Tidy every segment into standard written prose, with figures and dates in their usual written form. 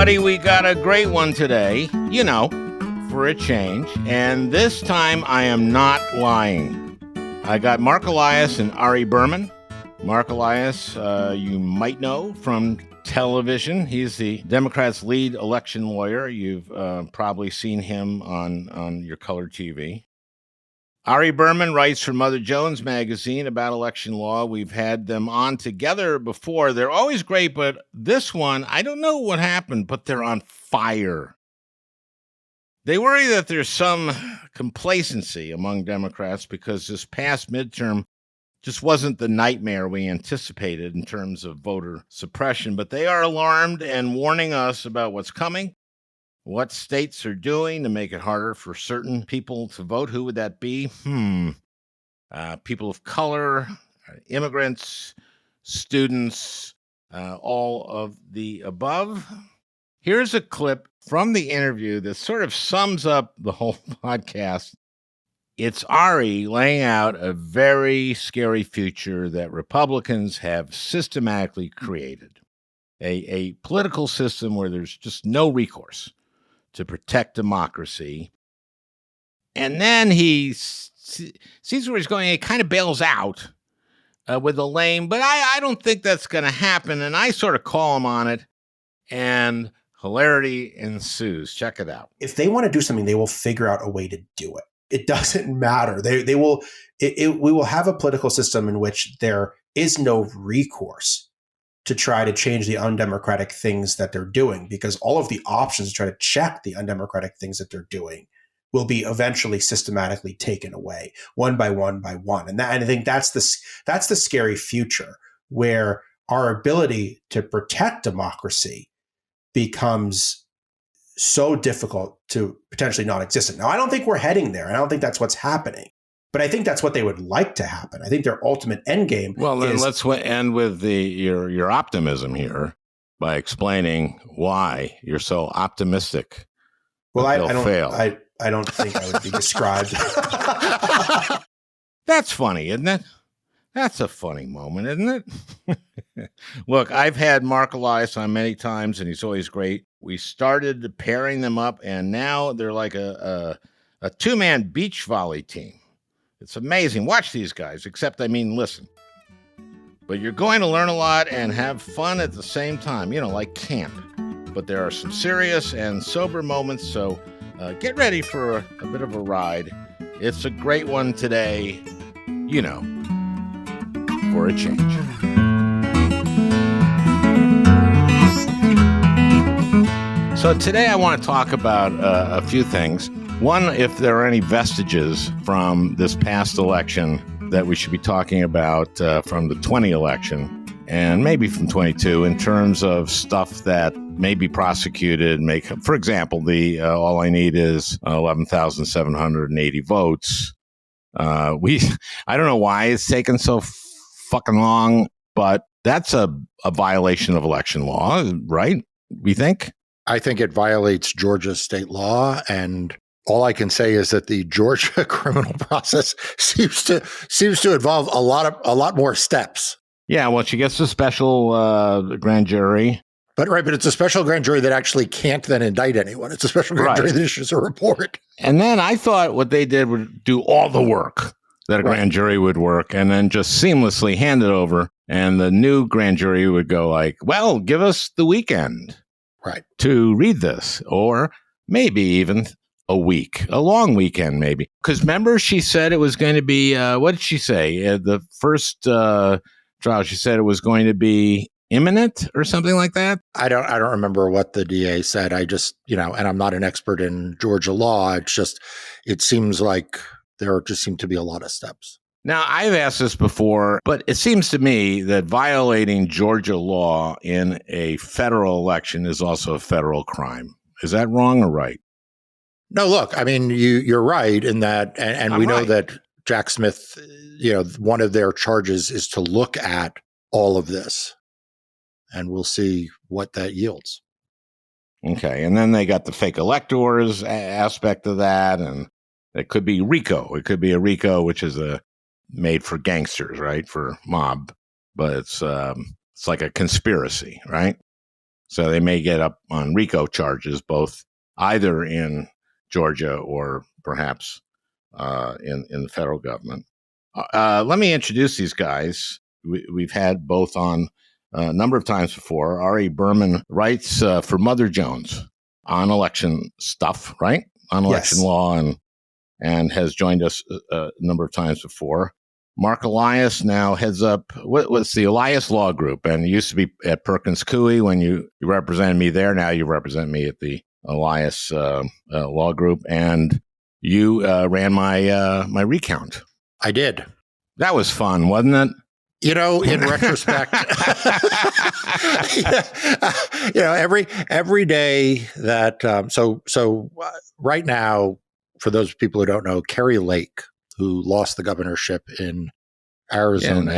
everybody. We got a great one today, for a change. And this time I am not lying. I got Marc Elias and Ari Berman. Marc Elias, you might know from television. He's the Democrats' lead election lawyer. You've probably seen him on your color TV. Ari Berman writes for Mother Jones magazine about election law. We've had them on together before. They're always great, but this one, I don't know what happened, but they're on fire. They worry that there's some complacency among Democrats because this past midterm just wasn't the nightmare we anticipated in terms of voter suppression, but they are alarmed and warning us about what's coming. What states are doing to make it harder for certain people to vote. Who would that be? People of color, immigrants, students, all of the above. Here's a clip from the interview that sort of sums up the whole podcast. It's Ari laying out a very scary future that Republicans have systematically created. A political system where there's just no recourse to protect democracy. And then he sees where he's going, and he kind of bails out with a lame, but I don't think that's going to happen. And I sort of call him on it, and hilarity ensues. Check it out. If they want to do something, they will figure out a way to do it. It doesn't matter. We will have a political system in which there is no recourse to try to change the undemocratic things that they're doing, because all of the options to try to check the undemocratic things that they're doing will be eventually systematically taken away one by one by one. And I think that's the scary future, where our ability to protect democracy becomes so difficult to potentially non-existent. Now, I don't think we're heading there. I don't think that's what's happening. But I think that's what they would like to happen. I think their ultimate end game. Well, then let's end with your optimism here by explaining why you're so optimistic. Well, I don't think I would be described. That's funny, isn't it? That's a funny moment, isn't it? Look, I've had Marc Elias on many times, and he's always great. We started pairing them up, and now they're like a two-man beach volley team. It's amazing. Watch these guys, listen. But you're going to learn a lot and have fun at the same time, like camp. But there are some serious and sober moments, so get ready for a bit of a ride. It's a great one today, for a change. So today I want to talk about a few things. One, if there are any vestiges from this past election that we should be talking about from the 20 election and maybe from 22 in terms of stuff that may be prosecuted. For example, all I need is 11,780 votes. I don't know why it's taken so fucking long, but that's a violation of election law, right? We think? I think it violates Georgia state law, and all I can say is that the Georgia criminal process seems to involve a lot more steps. Yeah, well, she gets a special grand jury. But it's a special grand jury that actually can't then indict anyone. It's a special grand jury that issues a report. And then I thought what they did would do all the work that a grand jury would work, and then just seamlessly hand it over. And the new grand jury would go like, well, give us the weekend to read this, or maybe even a week, a long weekend, maybe. Because remember, she said it was going to be, what did she say? The first trial, she said it was going to be imminent or something like that. I don't remember what the DA said. I just, and I'm not an expert in Georgia law. It seems like there just seem to be a lot of steps. Now, I've asked this before, but it seems to me that violating Georgia law in a federal election is also a federal crime. Is that wrong or right? No, look, you're right in that, and we know that Jack Smith, one of their charges is to look at all of this, and we'll see what that yields. Okay, and then they got the fake electors aspect of that, and it could be RICO. It could be a RICO, which is made for gangsters, right, for mob, but it's like a conspiracy, right? So they may get up on RICO charges, both either in Georgia or perhaps in the federal government. Let me introduce these guys. We've had both on a number of times before. Ari Berman writes for Mother Jones on election stuff, right? On election law, and has joined us a number of times before. Marc Elias now heads up what's the Elias Law Group, and used to be at Perkins Coie when you represented me there. Now you represent me at the Elias Law Group, and you ran my recount. I did. That was fun, wasn't it? You know, in retrospect, every day that so right now, for those people who don't know, Kerry Lake, who lost the governorship in Arizona,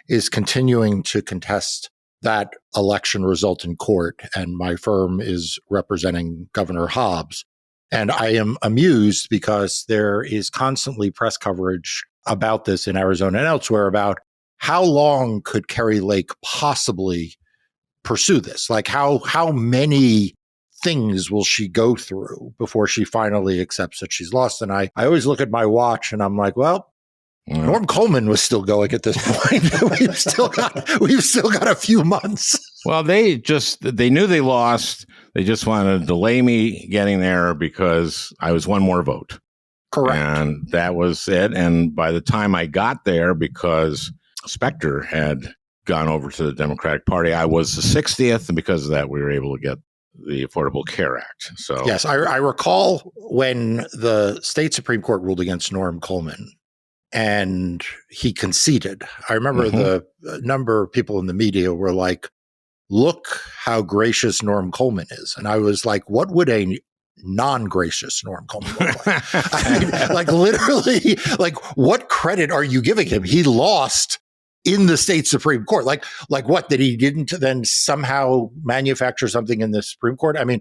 is continuing to contest that election result in court, and my firm is representing Governor Hobbs. And I am amused because there is constantly press coverage about this in Arizona and elsewhere about how long could Kerry Lake possibly pursue this? Like how many things will she go through before she finally accepts that she's lost? And I always look at my watch and I'm like, well, Norm Coleman was still going at this point. we've still got a few months. Well, they knew they lost. They just wanted to delay me getting there because I was one more vote. Correct. And that was it. And by the time I got there, because Specter had gone over to the Democratic Party, I was the 60th. And because of that, we were able to get the Affordable Care Act. So yes, I recall when the state Supreme Court ruled against Norm Coleman and he conceded. I remember the number of people in the media were like, look how gracious Norm Coleman is. And I was like, what would a non-gracious Norm Coleman look like? I mean, like literally, like what credit are you giving him? He lost in the state Supreme Court. Like what, that he didn't then somehow manufacture something in the Supreme Court? I mean,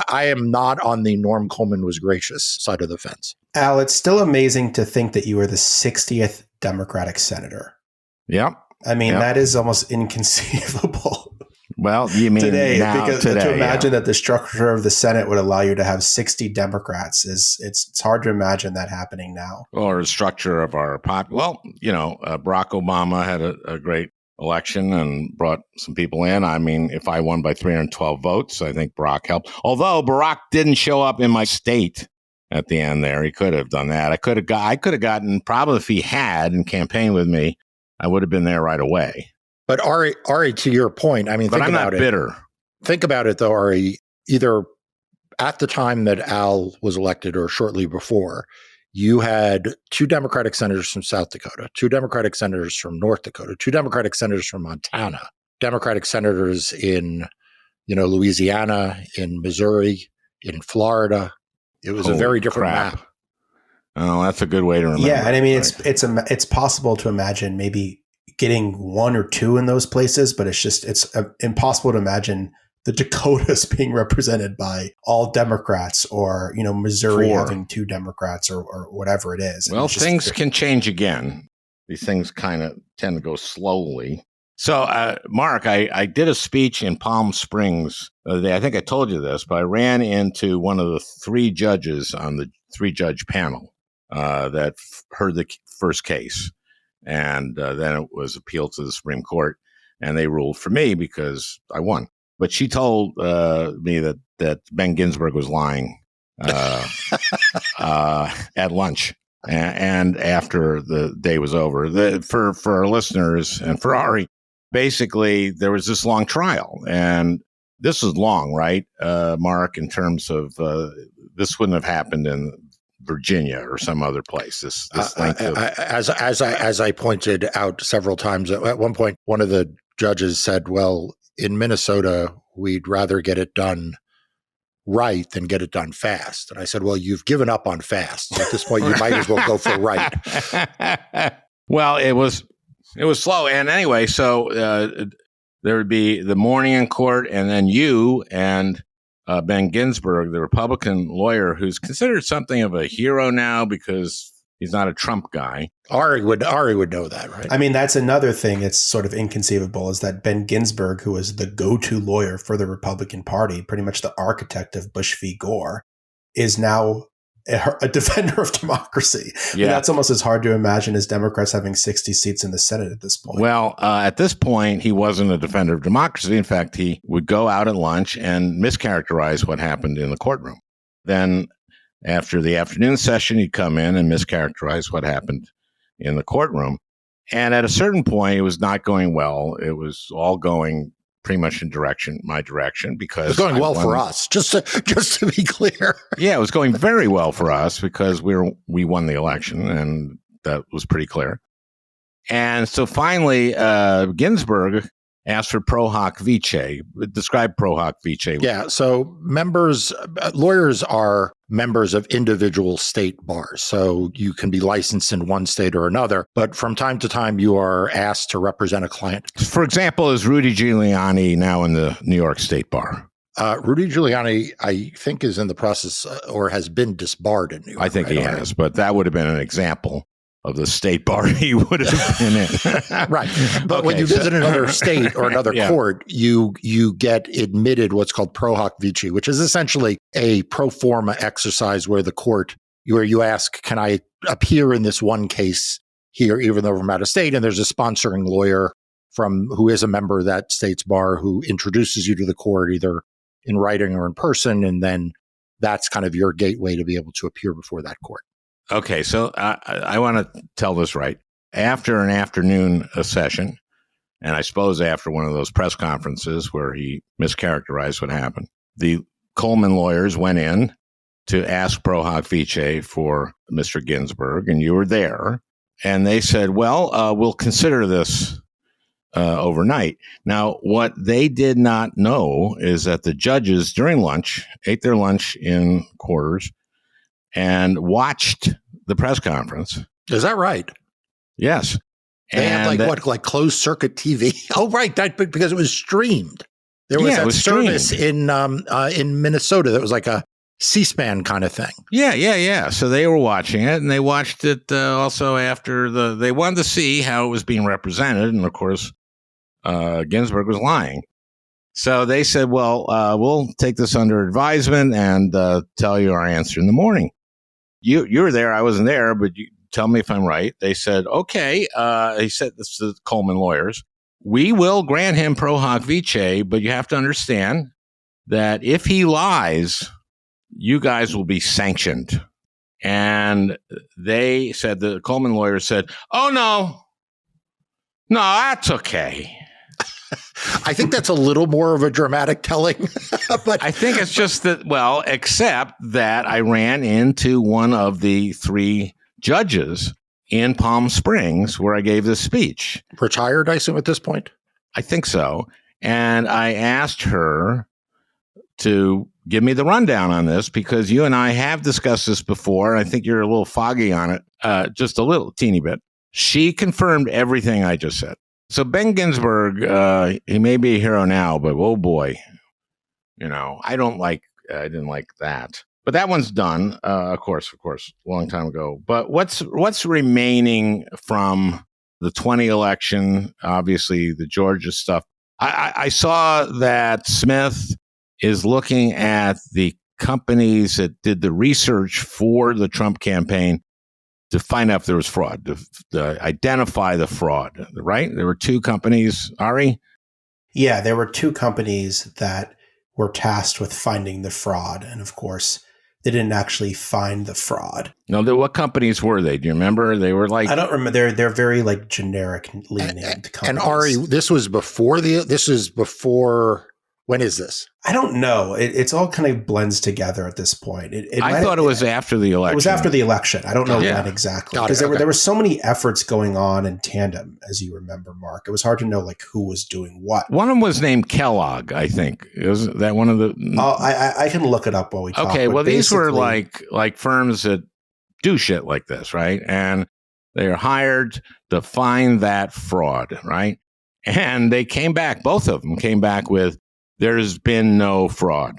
I am not on the Norm Coleman was gracious side of the fence. Al, it's still amazing to think that you were the 60th Democratic senator. Yep. I mean, that is almost inconceivable. Well, you mean today, now, because to imagine that the structure of the Senate would allow you to have 60 Democrats it's hard to imagine that happening now. Or the structure of our Well, Barack Obama had a great election and brought some people in. I mean, if I won by 312 votes, I think Barack helped. Although Barack didn't show up in my state at the end there, he could have done that. I could have gotten, probably if he had and campaigned with me, I would have been there right away. But Ari, to your point, I mean, but I'm not bitter. Think about it, though, Ari. Either at the time that Al was elected or shortly before, you had 2 Democratic senators from South Dakota, 2 Democratic senators from North Dakota, 2 Democratic senators from Montana, Democratic senators in, Louisiana, in Missouri, in Florida. It was a very different map. Oh, that's a good way to remember. Yeah, and I mean, it's possible to imagine maybe getting 1 or 2 in those places, but it's impossible to imagine the Dakotas being represented by all Democrats, or Missouri having 2 Democrats, or whatever it is. Well, things can change again. These things kind of tend to go slowly. So, Mark, I did a speech in Palm Springs the other day. I think I told you this, but I ran into one of the 3 judges on the 3-judge panel that heard the first case. And then it was appealed to the Supreme Court, and they ruled for me because I won. But she told me that Ben Ginsburg was lying at lunch and after the day was over. For our listeners and for Ari, basically there was this long trial, and this was long, right, Mark? In terms of this wouldn't have happened in Virginia or some other place. This length of... as I pointed out several times, at one point, one of the judges said, "Well, in Minnesota, we'd rather get it done right than get it done fast." And I said, "Well, you've given up on fast. So at this point, you might as well go for right." Well, it was slow, and anyway, so there would be the morning in court, and then you and Ben Ginsburg, the Republican lawyer who's considered something of a hero now because, He's not a Trump guy. Ari would know that, right? I mean, that's another thing that's sort of inconceivable is that Ben Ginsburg, who was the go-to lawyer for the Republican Party, pretty much the architect of Bush v. Gore, is now a defender of democracy. Yeah. And that's almost as hard to imagine as Democrats having 60 seats in the Senate at this point. Well, at this point, he wasn't a defender of democracy. In fact, he would go out at lunch and mischaracterize what happened in the courtroom. Then after the afternoon session, he'd come in and mischaracterize what happened in the courtroom. And at a certain point, it was not going well. It was all going pretty much in my direction, because it was going well for us. Just to be clear, yeah, it was going very well for us because we won the election, and that was pretty clear. And so finally, Ginsburg asked for pro hoc vice. Describe pro hoc vice. Yeah. So lawyers are members of individual state bars. So you can be licensed in one state or another, but from time to time you are asked to represent a client. For example, is Rudy Giuliani now in the New York State Bar? Rudy Giuliani, I think, is in the process or has been disbarred in New York. I think he has, but that would have been an example of the state bar he would have been in. Right. But when you visit another state or another court, you get admitted what's called pro hoc vice, which is essentially a pro forma exercise where you ask, can I appear in this one case here, even though I'm out of state? And there's a sponsoring lawyer who is a member of that state's bar who introduces you to the court either in writing or in person. And then that's kind of your gateway to be able to appear before that court. Okay, so I want to tell this right. After an afternoon session, and I suppose after one of those press conferences where he mischaracterized what happened, the Coleman lawyers went in to ask pro hoc vice for Mr. Ginsburg, and you were there. And they said, well, we'll consider this overnight. Now, what they did not know is that the judges during lunch ate their lunch in quarters and watched the press conference. Is that right? Yes. They had like closed circuit TV. Oh, right. Because it was streamed. There was that service in Minnesota that was like a C-SPAN kind of thing. Yeah. So they were watching it, and they watched it also after they wanted to see how it was being represented. And of course, Ginsburg was lying. So they said, well, we'll take this under advisement and tell you our answer in the morning. You were there. I wasn't there, but you tell me if I'm right. They said, okay. He said this to the Coleman lawyers. We will grant him pro hoc vice, but you have to understand that if he lies, you guys will be sanctioned. And they said, the Coleman lawyers said, oh, no, that's okay. I think that's a little more of a dramatic telling. But I think it's just that, well, except that I ran into one of the three judges in Palm Springs where I gave this speech. Retired, I assume, at this point? I think so. And I asked her to give me the rundown on this because you and I have discussed this before. I think you're a little foggy on it, just a little teeny bit. She confirmed everything I just said. So Ben Ginsburg, he may be a hero now, but oh boy, I didn't like that. But that one's done, of course, a long time ago. But what's remaining from the 20 election? Obviously, the Georgia stuff. I saw that Smith is looking at the companies that did the research for the Trump campaign to find out if there was fraud, to identify the fraud, right? There were two companies, Ari? Yeah, there were two companies that were tasked with finding the fraud. And of course, they didn't actually find the fraud. No, what companies were they? Do you remember? They were like... I don't remember. They're very like generically named companies. And Ari, this is before... When is this? I don't know. It's all kind of blends together at this point. I thought it was after the election. It was after the election. I don't know when exactly. Because there were so many efforts going on in tandem, as you remember, Mark. It was hard to know like who was doing what. One of them was named Kellogg, I think. Was that one of the... I can look it up while we talk. Okay, well, these were like firms that do shit like this, right? And they are hired to find that fraud, right? And they came back, both of them came back with, there's been no fraud.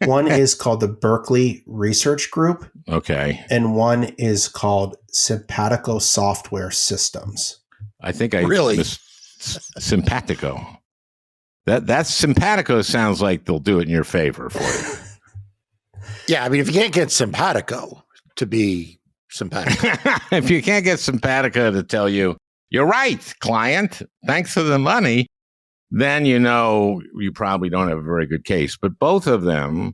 One is called the Berkeley Research Group. Okay. And one is called Simpatico Software Systems. I think I really Simpatico. That Simpatico sounds like they'll do it in your favor for you. Yeah, I mean, if you can't get Simpatico to be simpatico. If you can't get Simpatico to tell you, you're right, client, thanks for the money, then you know you probably don't have a very good case. But both of them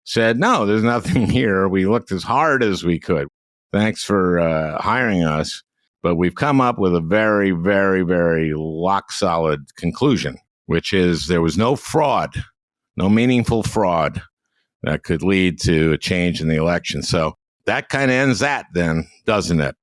said, no, there's nothing here. We looked as hard as we could. Thanks for hiring us. But we've come up with a very, very, very rock-solid conclusion, which is there was no fraud, no meaningful fraud that could lead to a change in the election. So that kind of ends that then, doesn't it?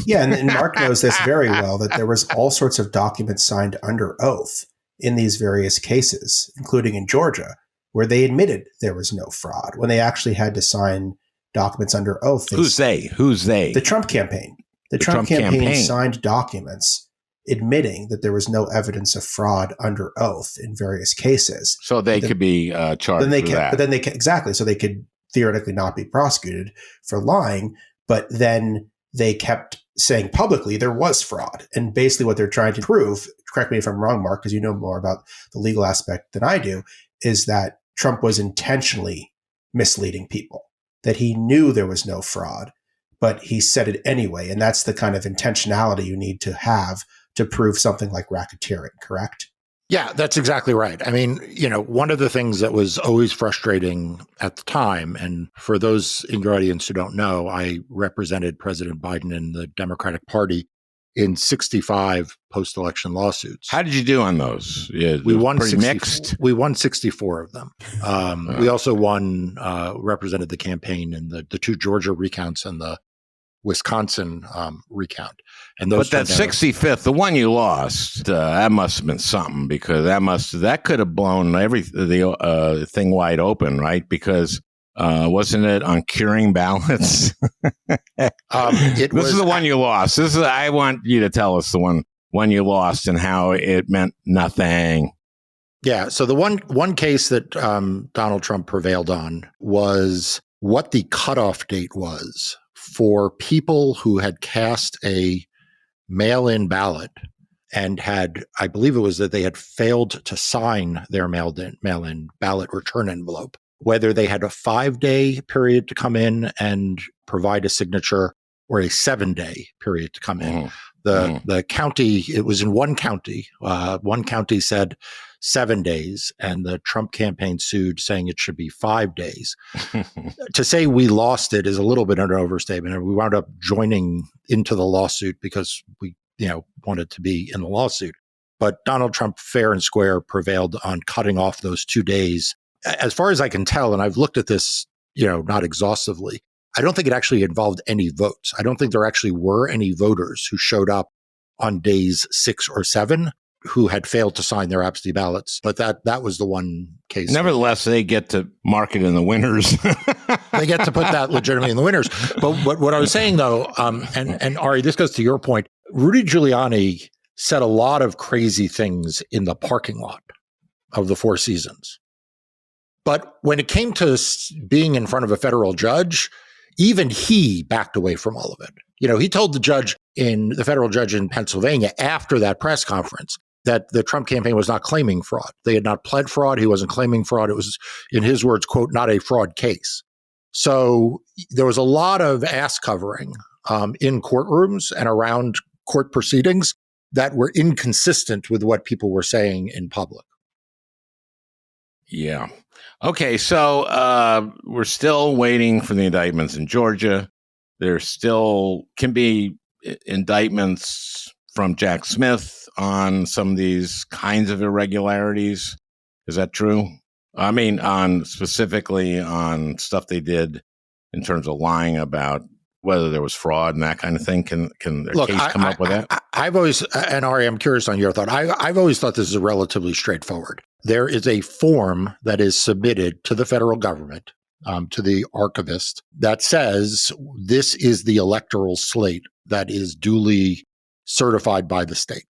Yeah, and Mark knows this very well, that there was all sorts of documents signed under oath in these various cases, including in Georgia, where they admitted there was no fraud, when they actually had to sign documents under oath. Who's they? The Trump campaign. The Trump campaign signed documents admitting that there was no evidence of fraud under oath in various cases. So they could be charged for that. But then they exactly. So they could theoretically not be prosecuted for lying, but then they kept saying publicly there was fraud. And basically what they're trying to prove, correct me if I'm wrong, Mark, because you know more about the legal aspect than I do, is that Trump was intentionally misleading people, that he knew there was no fraud, but he said it anyway. And that's the kind of intentionality you need to have to prove something like racketeering, correct? Yeah, that's exactly right. I mean, one of the things that was always frustrating at the time, and for those in your audience who don't know, I represented President Biden in the Democratic Party in 65 post-election lawsuits. How did you do on those? Yeah, we won mixed. We won 64 of them. We also represented the campaign in the two Georgia recounts and the Wisconsin recount. And those, but that 65th, the one you lost, that must have been something, because that could have blown the thing wide open, right? Because wasn't it on curing ballots? This is the one you lost. I want you to tell us the one you lost and how it meant nothing. Yeah. So the one case that Donald Trump prevailed on was what the cutoff date was for people who had cast a mail-in ballot and I believe it was that they had failed to sign their mail-in ballot return envelope, whether they had a 5-day period to come in and provide a signature or a 7-day period to come in. The county, it was in one county. One county said 7 days, and the Trump campaign sued, saying it should be 5 days. To say we lost it is a little bit of an overstatement, and we wound up joining into the lawsuit because we, wanted to be in the lawsuit. But Donald Trump, fair and square, prevailed on cutting off those 2 days. As far as I can tell, and I've looked at this, not exhaustively, I don't think it actually involved any votes. I don't think there actually were any voters who showed up on days 6 or 7 who had failed to sign their absentee ballots. But that was the one case. Nevertheless, they get to mark it in the winners. They get to put that legitimately in the winners. But what I was saying, though, and Ari, this goes to your point, Rudy Giuliani said a lot of crazy things in the parking lot of the Four Seasons. But when it came to being in front of a federal judge, even he backed away from all of it. He told the federal judge in Pennsylvania after that press conference that the Trump campaign was not claiming fraud. They had not pled fraud. He wasn't claiming fraud. It was, in his words, quote, not a fraud case. So there was a lot of ass covering in courtrooms and around court proceedings that were inconsistent with what people were saying in public. Yeah. Okay, so we're still waiting for the indictments in Georgia. There still can be indictments from Jack Smith on some of these kinds of irregularities. Is that true? I mean, specifically on stuff they did in terms of lying about whether there was fraud and that kind of thing. Can their case come up with that? I've always, and Ari, I'm curious on your thought. I've always thought this is relatively straightforward. There is a form that is submitted to the federal government, to the archivist, that says this is the electoral slate that is duly certified by the state.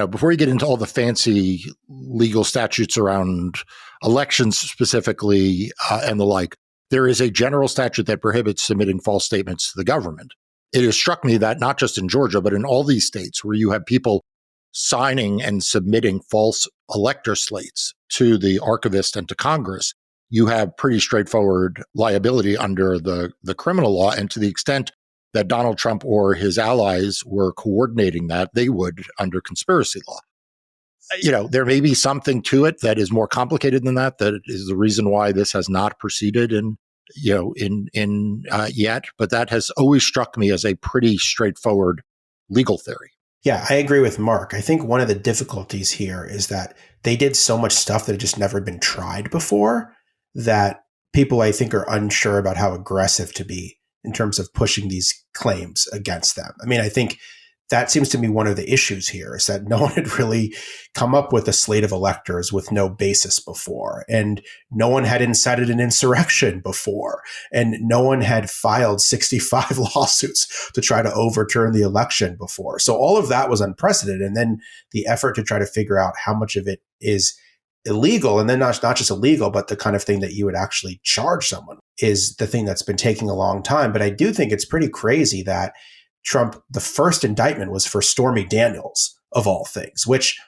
before you get into all the fancy legal statutes around elections specifically and the like, there is a general statute that prohibits submitting false statements to the government. It has struck me that not just in Georgia, but in all these states where you have people signing and submitting false elector slates to the archivist and to Congress, you have pretty straightforward liability under the criminal law. And to the extent that Donald Trump or his allies were coordinating that, they would under conspiracy law. There may be something to it that is more complicated than that. That is the reason why this has not proceeded yet. But that has always struck me as a pretty straightforward legal theory. Yeah, I agree with Mark. I think one of the difficulties here is that they did so much stuff that had just never been tried before that people, I think, are unsure about how aggressive to be in terms of pushing these claims against them. I mean, I think that seems to be one of the issues here, is that no one had really come up with a slate of electors with no basis before. And no one had incited an insurrection before. And no one had filed 65 lawsuits to try to overturn the election before. So all of that was unprecedented. And then the effort to try to figure out how much of it is illegal, and then not just illegal, but the kind of thing that you would actually charge someone, is the thing that's been taking a long time. But I do think it's pretty crazy that Trump, the first indictment was for Stormy Daniels, of all things, which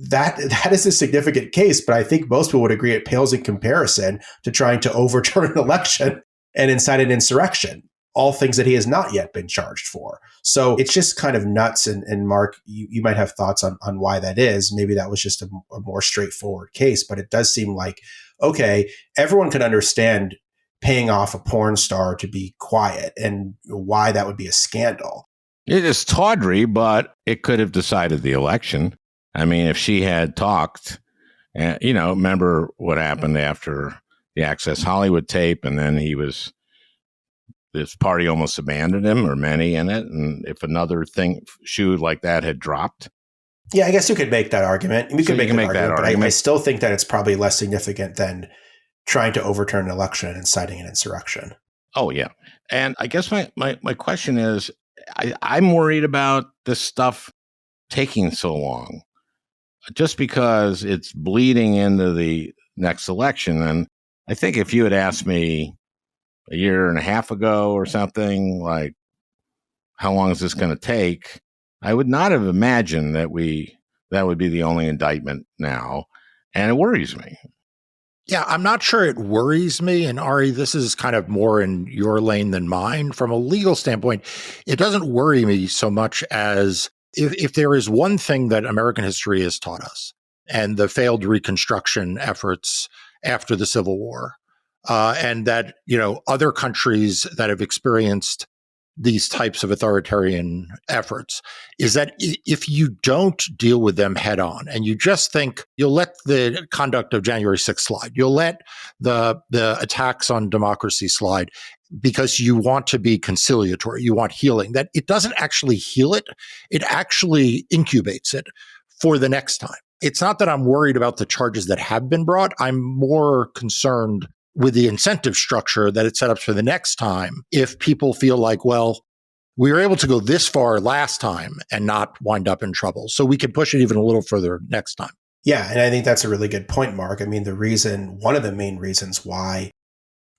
that is a significant case. But I think most people would agree it pales in comparison to trying to overturn an election and incite an insurrection, all things that he has not yet been charged for. So it's just kind of nuts. And Mark, you might have thoughts on why that is. Maybe that was just a more straightforward case, but it does seem like, okay, everyone can understand paying off a porn star to be quiet and why that would be a scandal. It is tawdry, but it could have decided the election. I mean, if she had talked, remember what happened after the Access Hollywood tape, and then this party almost abandoned him, or many in it. And if another shoe like that had dropped. Yeah, I guess you could make that argument. You can make that argument. But I still think that it's probably less significant than trying to overturn an election and inciting an insurrection. Oh, yeah. And I guess my question is, I'm worried about this stuff taking so long, just because it's bleeding into the next election. And I think if you had asked me a year and a half ago or something, like, how long is this going to take? I would not have imagined that would be the only indictment now. And it worries me. Yeah, I'm not sure it worries me. And Ari, this is kind of more in your lane than mine. From a legal standpoint, it doesn't worry me so much as if there is one thing that American history has taught us, and the failed Reconstruction efforts after the Civil War, and that, other countries that have experienced these types of authoritarian efforts, is that if you don't deal with them head on, and you just think you'll let the conduct of January 6th slide, you'll let the attacks on democracy slide because you want to be conciliatory, you want healing, that it doesn't actually heal it, it actually incubates it for the next time. It's not that I'm worried about the charges that have been brought. I'm more concerned with the incentive structure that it set up for the next time. If people feel like, well, we were able to go this far last time and not wind up in trouble, so we can push it even a little further next time. Yeah, and I think that's a really good point, Mark. I mean, one of the main reasons why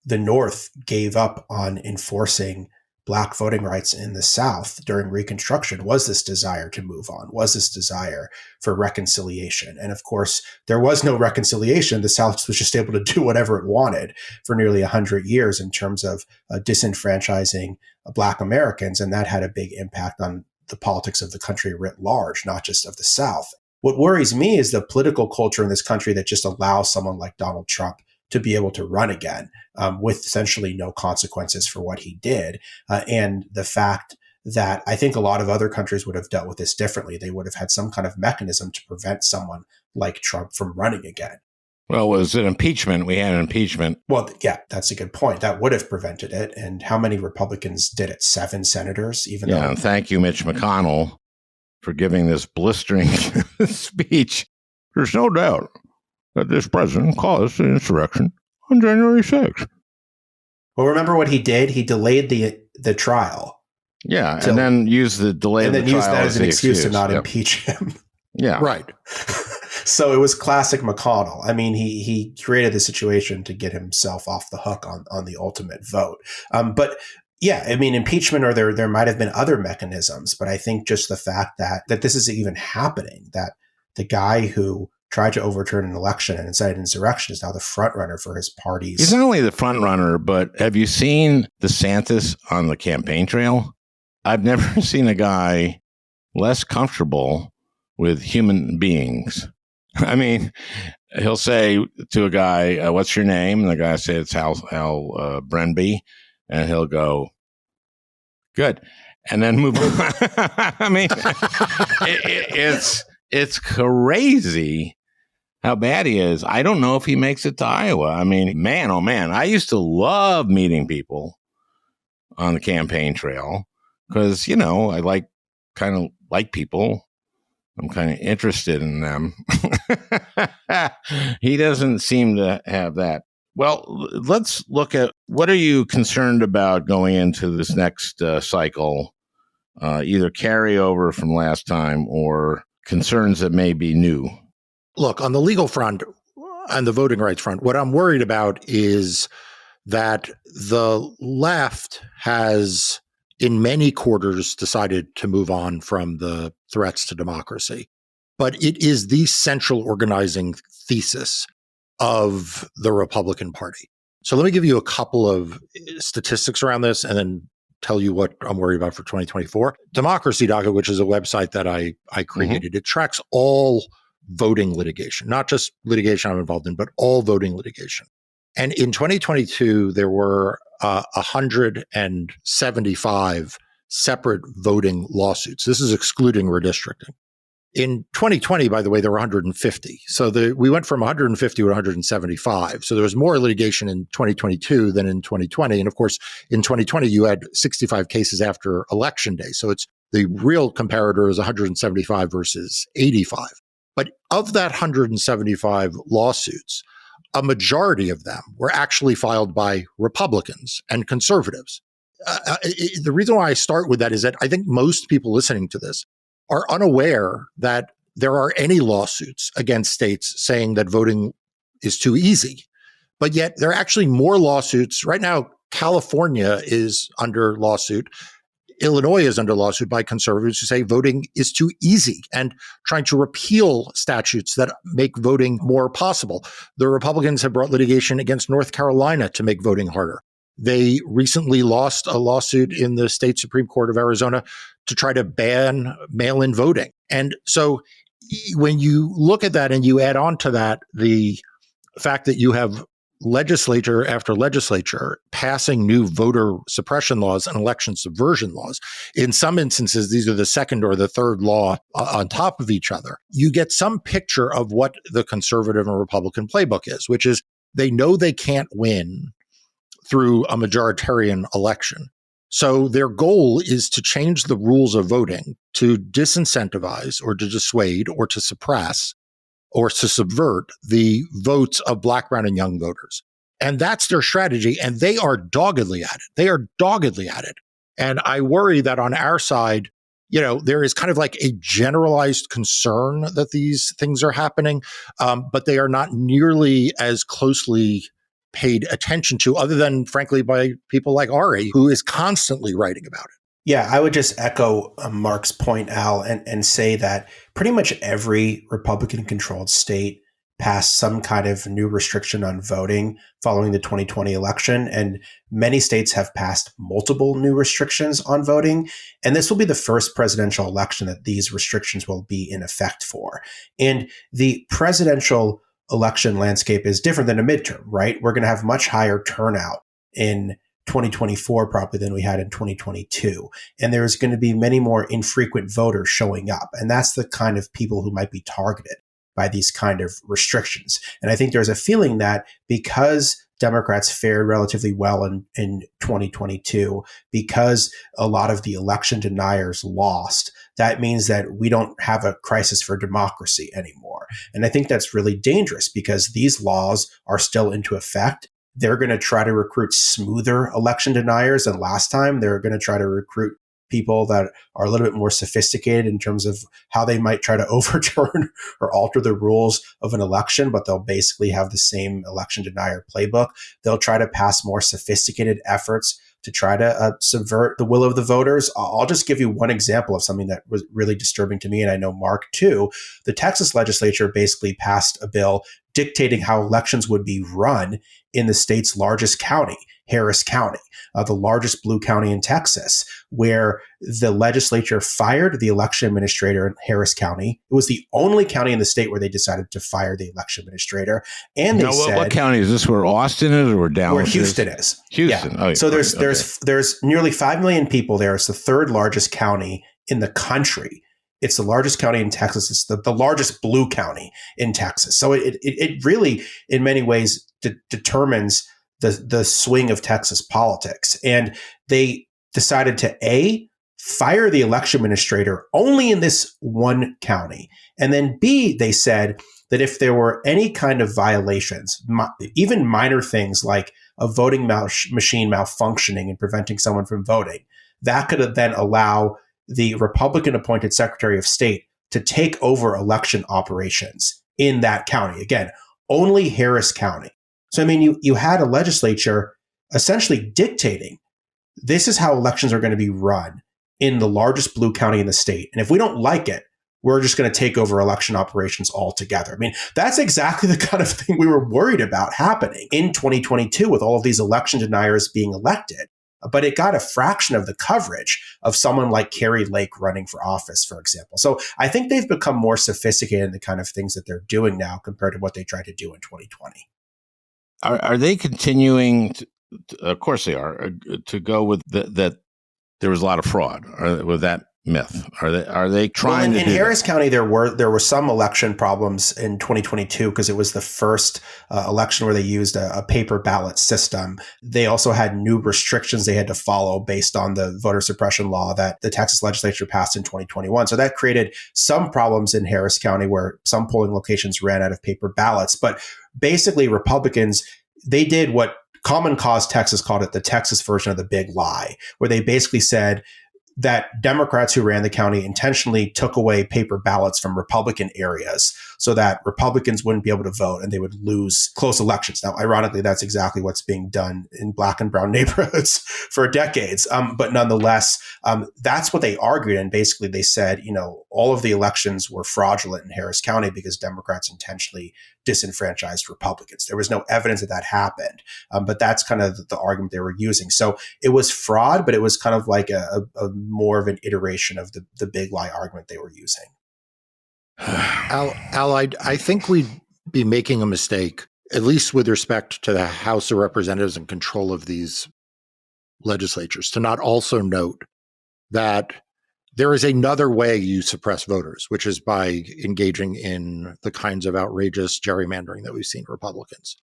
the North gave up on enforcing Black voting rights in the South during Reconstruction was this desire to move on, was this desire for reconciliation. And of course, there was no reconciliation. The South was just able to do whatever it wanted for nearly 100 years in terms of disenfranchising Black Americans. And that had a big impact on the politics of the country writ large, not just of the South. What worries me is the political culture in this country that just allows someone like Donald Trump to be able to run again with essentially no consequences for what he did. And the fact that I think a lot of other countries would have dealt with this differently. They would have had some kind of mechanism to prevent someone like Trump from running again. Well, was it impeachment? We had an impeachment. Well, yeah, that's a good point. That would have prevented it. And how many Republicans did it? 7 senators? And thank you, Mitch McConnell, for giving this blistering speech. There's no doubt that this president caused the insurrection on January 6th. Well, remember what he did? He delayed the trial. Yeah, and then used the delay of the trial used that as an excuse to not Yep. impeach him. Yeah. Right. So it was classic McConnell. I mean, he created the situation to get himself off the hook on the ultimate vote. But yeah, I mean, impeachment, or there might have been other mechanisms, but I think just the fact that this is even happening, that the guy who tried to overturn an election and incited insurrection is now the front runner for his party's. He's not only the front runner, but have you seen DeSantis on the campaign trail? I've never seen a guy less comfortable with human beings. I mean, he'll say to a guy, "What's your name?" And the guy says, "It's Hal Brenby," and he'll go, "Good," and then move on. I mean, it's crazy how bad he is. I don't know if he makes it to Iowa. I mean, man, oh man, I used to love meeting people on the campaign trail because, I kind of like people. I'm kind of interested in them. He doesn't seem to have that. Well, let's look at, what are you concerned about going into this next cycle, either carryover from last time or concerns that may be new? Look, on the legal front and the voting rights front, what I'm worried about is that the left has, in many quarters, decided to move on from the threats to democracy. But it is the central organizing thesis of the Republican Party. So let me give you a couple of statistics around this and then tell you what I'm worried about for 2024. Democracy Docket, which is a website that I created, it tracks all voting litigation, not just litigation I'm involved in, but all voting litigation. And in 2022, there were 175 separate voting lawsuits. This is excluding redistricting. In 2020, by the way, there were 150. So we went from 150 to 175. So there was more litigation in 2022 than in 2020. And of course, in 2020, you had 65 cases after Election Day. So it's the real comparator is 175 versus 85. But of that 175 lawsuits, a majority of them were actually filed by Republicans and conservatives. The reason why I start with that is that I think most people listening to this are unaware that there are any lawsuits against states saying that voting is too easy. But yet there are actually more lawsuits. Right now, California is under lawsuit. Illinois is under lawsuit by conservatives who say voting is too easy and trying to repeal statutes that make voting more possible. The Republicans have brought litigation against North Carolina to make voting harder. They recently lost a lawsuit in the state Supreme Court of Arizona to try to ban mail-in voting. And so when you look at that and you add on to that the fact that you have legislature after legislature passing new voter suppression laws and election subversion laws. In some instances, these are the second or the third law on top of each other. You get some picture of what the conservative and Republican playbook is, which is they know they can't win through a majoritarian election. So their goal is to change the rules of voting to disincentivize or to dissuade or to suppress or to subvert the votes of Black, brown, and young voters. And that's their strategy. And they are doggedly at it. And I worry that on our side, there is kind of like a generalized concern that these things are happening, but they are not nearly as closely paid attention to, other than, frankly, by people like Ari, who is constantly writing about it. Yeah, I would just echo Mark's point, Al, and say that pretty much every Republican-controlled state passed some kind of new restriction on voting following the 2020 election, and many states have passed multiple new restrictions on voting, and this will be the first presidential election that these restrictions will be in effect for. And the presidential election landscape is different than a midterm, right? We're going to have much higher turnout in 2024 probably than we had in 2022. And there's going to be many more infrequent voters showing up. And that's the kind of people who might be targeted by these kind of restrictions. And I think there's a feeling that because Democrats fared relatively well in 2022, because a lot of the election deniers lost, that means that we don't have a crisis for democracy anymore. And I think that's really dangerous because these laws are still into effect. They're going to try to recruit smoother election deniers than last time. They're going to try to recruit people that are a little bit more sophisticated in terms of how they might try to overturn or alter the rules of an election, but they'll basically have the same election denier playbook. They'll try to pass more sophisticated efforts to try to subvert the will of the voters. I'll just give you one example of something that was really disturbing to me, and I know Mark too. The Texas legislature basically passed a bill dictating how elections would be run in the state's largest county, Harris County, the largest blue county in Texas, where the legislature fired the election administrator in Harris County. It was the only county in the state where they decided to fire the election administrator. And they said, what county is this? Where Austin is, or where Dallas? Where Houston is. Houston. Yeah. Oh, yeah. So there's nearly 5 million people there. It's the third largest county in the country. It's the largest county in Texas. It's the largest blue county in Texas. So it really, in many ways, determines the swing of Texas politics. And they decided to fire the election administrator only in this one county. And then B, they said that if there were any kind of violations, even minor things like a voting machine malfunctioning and preventing someone from voting, that could then allow the Republican appointed Secretary of State to take over election operations in that county. Again, only Harris County. So, I mean, you had a legislature essentially dictating this is how elections are going to be run in the largest blue county in the state. And if we don't like it, we're just going to take over election operations altogether. I mean, that's exactly the kind of thing we were worried about happening in 2022 with all of these election deniers being elected. But it got a fraction of the coverage of someone like Carrie Lake running for office, for example. So I think they've become more sophisticated in the kind of things that they're doing now compared to what they tried to do in 2020. Are they continuing, of course they are, to go with that there was a lot of fraud with that myth? Are they trying to in Harris County, there were some election problems in 2022 because it was the first election where they used a paper ballot system. They also had new restrictions they had to follow based on the voter suppression law that the Texas legislature passed in 2021. So that created some problems in Harris County where some polling locations ran out of paper ballots. But basically, Republicans, they did what Common Cause Texas called it, the Texas version of the big lie, where they basically said that Democrats who ran the county intentionally took away paper ballots from Republican areas so that Republicans wouldn't be able to vote and they would lose close elections. Now, ironically, that's exactly what's being done in black and brown neighborhoods for decades. But nonetheless, that's what they argued. And basically they said, all of the elections were fraudulent in Harris County because Democrats intentionally disenfranchised Republicans. There was no evidence that happened. But that's kind of the argument they were using. So it was fraud, but it was kind of like a more of an iteration of the big lie argument they were using. Al, I think we'd be making a mistake, at least with respect to the House of Representatives and control of these legislatures, to not also note that there is another way you suppress voters, which is by engaging in the kinds of outrageous gerrymandering that we've seen Republicans.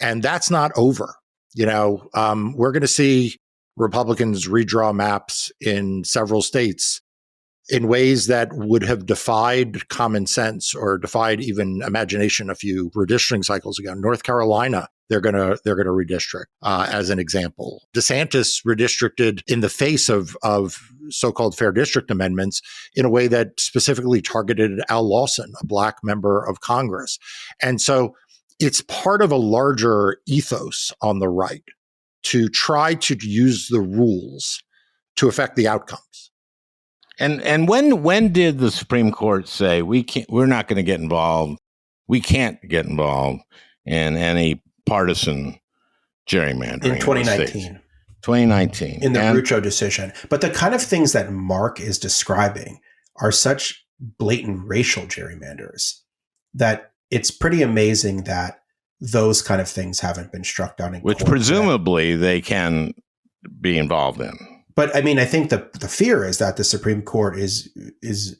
And that's not over. We're going to see Republicans redraw maps in several states in ways that would have defied common sense or defied even imagination a few redistricting cycles ago. North Carolina, they're going to redistrict as an example. DeSantis redistricted in the face of so-called fair district amendments in a way that specifically targeted Al Lawson, a black member of Congress. And so it's part of a larger ethos on the right to try to use the rules to affect the outcomes. And when did the Supreme Court say we're not going to get involved, we can't get involved in any partisan gerrymandering? In 2019. 2019. In the Rucho decision. But the kind of things that Mark is describing are such blatant racial gerrymanders that it's pretty amazing that those kind of things haven't been struck down in court. Which presumably they can be involved in. But I mean, I think the fear is that the Supreme Court is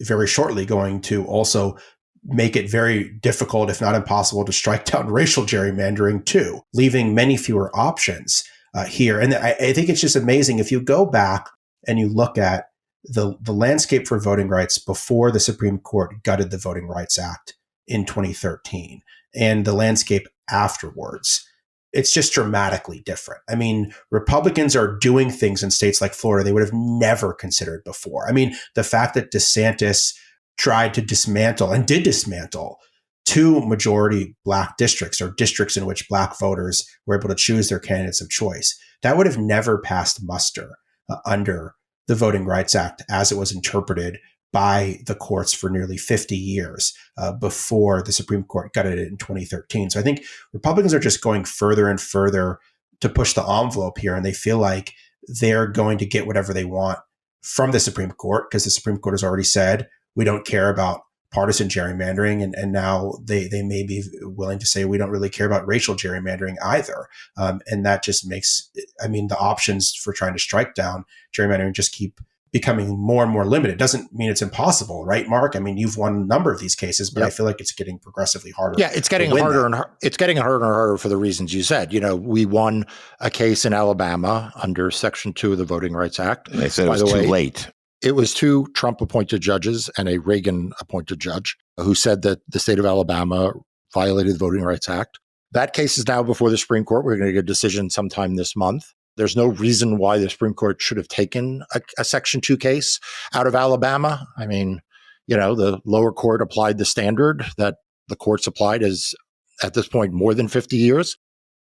very shortly going to also make it very difficult, if not impossible, to strike down racial gerrymandering too, leaving many fewer options here. And I think it's just amazing if you go back and you look at the landscape for voting rights before the Supreme Court gutted the Voting Rights Act in 2013 and the landscape afterwards. it's just dramatically different. I mean, Republicans are doing things in states like Florida they would have never considered before. I mean, the fact that DeSantis tried to dismantle and did dismantle 2 majority Black districts, or districts in which Black voters were able to choose their candidates of choice, that would have never passed muster under the Voting Rights Act as it was interpreted by the courts for nearly 50 years before the Supreme Court gutted it in 2013. So I think Republicans are just going further and further to push the envelope here, and they feel like they're going to get whatever they want from the Supreme Court, because the Supreme Court has already said, we don't care about partisan gerrymandering, and now they may be willing to say we don't really care about racial gerrymandering either. And that just makes, I mean, the options for trying to strike down gerrymandering just keep becoming more and more limited. It doesn't mean it's impossible, right, Mark? I mean, you've won a number of these cases, but I feel like it's getting progressively harder. Yeah, it's getting harder and it's getting harder and harder for the reasons you said. You know, we won a case in Alabama under Section 2 of the Voting Rights Act. And they said it was too late. It was 2 Trump-appointed judges and a Reagan-appointed judge who said that the state of Alabama violated the Voting Rights Act. That case is now before the Supreme Court. We're going to get a decision sometime this month. There's no reason why the Supreme Court should have taken a Section 2 case out of Alabama. I mean, you know, the lower court applied the standard that the courts applied as, at this point, more than 50 years.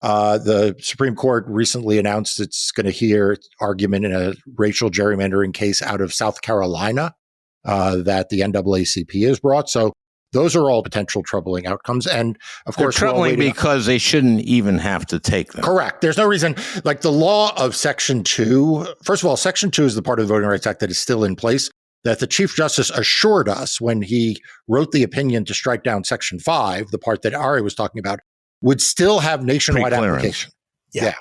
The Supreme Court recently announced it's going to hear argument in a racial gerrymandering case out of South Carolina that the NAACP has brought. So those are all potential troubling outcomes. And of course, they're troubling because they shouldn't even have to take them. Correct. There's no reason, like the law of Section 2. First of all, Section 2 is the part of the Voting Rights Act that is still in place, that the Chief Justice assured us when he wrote the opinion to strike down Section 5, the part that Ari was talking about, would still have nationwide application. Yeah.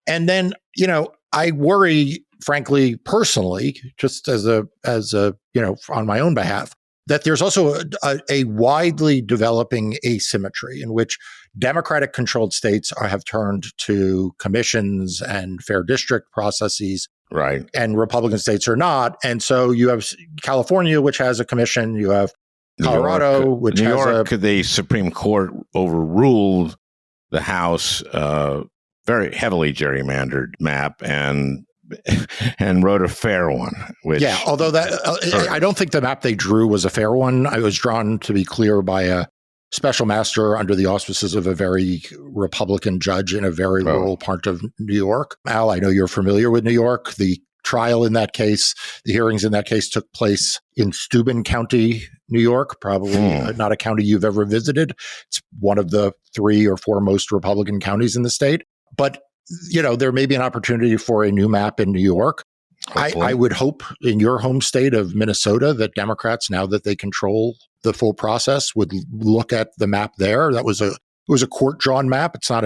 And then, you know, I worry, frankly, personally, just as a, you know, on my own behalf, that there's also a widely developing asymmetry in which Democratic controlled states have turned to commissions and fair district processes. Right. And Republican states are not. And so you have California, which has a commission. You have Colorado, which New has York, the Supreme Court overruled the House very heavily gerrymandered map and wrote a fair one. Which although that I don't think the map they drew was a fair one. I was drawn, to be clear, by a special master under the auspices of a very Republican judge in a very rural part of New York. Al, I know you're familiar with New York. The trial in that case, the hearings in that case took place in Steuben County, New York, probably not a county you've ever visited. It's one of the 3 or 4 most Republican counties in the state. But, you know, there may be an opportunity for a new map in New York. I would hope in your home state of Minnesota that Democrats, now that they control the full process, would look at the map there. It was a court-drawn map. It's not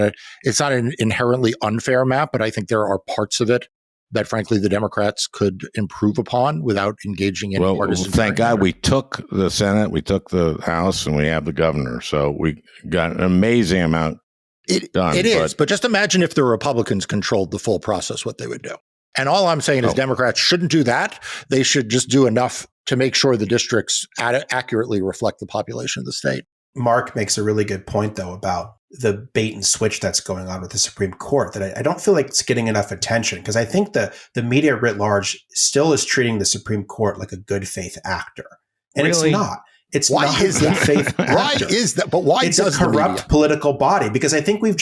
an inherently unfair map, but I think there are parts of it that, frankly, the Democrats could improve upon without engaging in partisan. Thank God we took the Senate, we took the House, and we have the governor. So we got an amazing amount done. It is, but just imagine if the Republicans controlled the full process, what they would do. And all I'm saying is Democrats shouldn't do that. They should just do enough to make sure the districts accurately reflect the population of the state. Mark makes a really good point, though, about the bait and switch that's going on with the Supreme Court, that I don't feel like it's getting enough attention, because I think the media writ large still is treating the Supreme Court like a good faith actor. And really? It's not. It's why not is a good that? faith actor. Why is that? But why it's does a corrupt political body? Because I think we've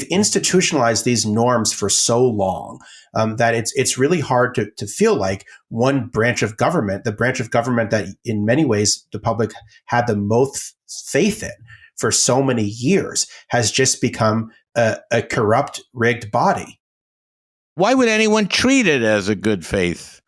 institutionalized these norms for so long that it's really hard to feel like one branch of government, the branch of government that in many ways the public had the most faith in for so many years, has just become a corrupt, rigged body. Why would anyone treat it as a good faith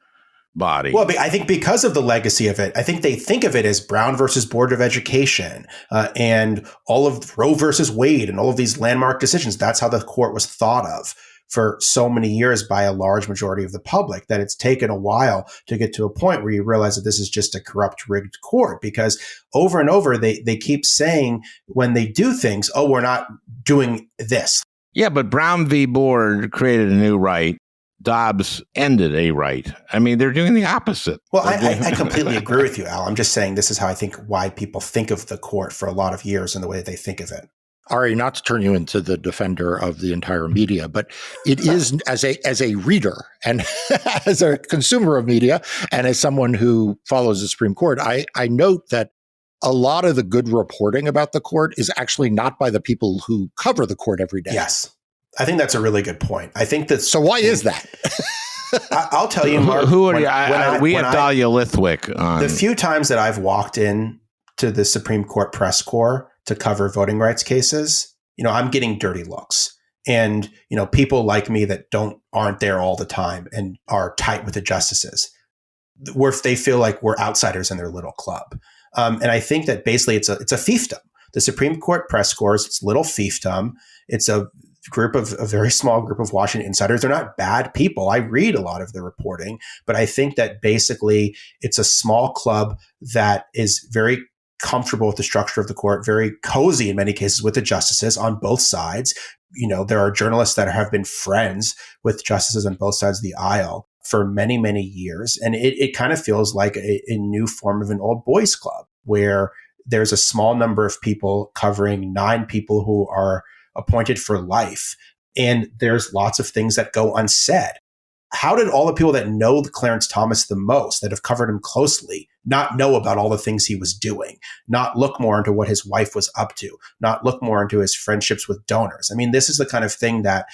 body? Well, I think because of the legacy of it, I think they think of it as Brown versus Board of Education and all of Roe versus Wade and all of these landmark decisions. That's how the court was thought of for so many years by a large majority of the public, that it's taken a while to get to a point where you realize that this is just a corrupt, rigged court, because over and over they keep saying when they do things, oh, we're not doing this. Yeah, but Brown v. Board created a new right. Dobbs ended a right. I mean, they're doing the opposite. Well, I completely agree with you, Al. I'm just saying this is how I think why people think of the court for a lot of years and the way that they think of it. Ari, not to turn you into the defender of the entire media, but it is as a reader and as a consumer of media and as someone who follows the Supreme Court, I note that a lot of the good reporting about the court is actually not by the people who cover the court every day. Yes. I think that's a really good point. I think that. So why is that? I'll tell you, Mark. Who are you? We have Dahlia Lithwick on. The few times that I've walked in to the Supreme Court press corps to cover voting rights cases, I'm getting dirty looks. And, people like me that aren't there all the time and are tight with the justices, where they feel like we're outsiders in their little club. And I think that basically it's a fiefdom. The Supreme Court press corps, it's little fiefdom. It's a very small group of Washington insiders. They're not bad people. I read a lot of the reporting, but I think that basically it's a small club that is very comfortable with the structure of the court, very cozy in many cases with the justices on both sides. There are journalists that have been friends with justices on both sides of the aisle for many, many years. And it kind of feels like a new form of an old boys club where there's a small number of people covering 9 people who are appointed for life. And there's lots of things that go unsaid. How did all the people that know Clarence Thomas the most, that have covered him closely, not know about all the things he was doing, not look more into what his wife was up to, not look more into his friendships with donors? I mean, this is the kind of thing that,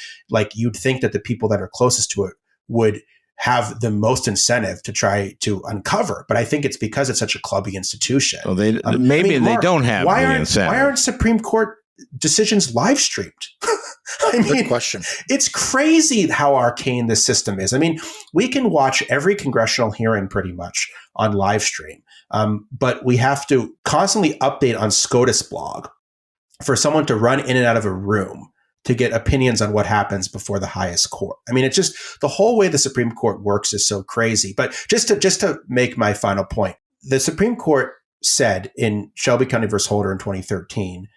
you'd think that the people that are closest to it would have the most incentive to try to uncover. But I think it's because it's such a clubby institution. Well, they don't have the incentive. Why aren't Supreme Court decisions live streamed? Good question. It's crazy how arcane this system is. I mean, we can watch every congressional hearing pretty much on live stream, but we have to constantly update on SCOTUS blog for someone to run in and out of a room to get opinions on what happens before the highest court. I mean, it's just the whole way the Supreme Court works is so crazy. But just to make my final point, the Supreme Court said in Shelby County versus Holder in 2013,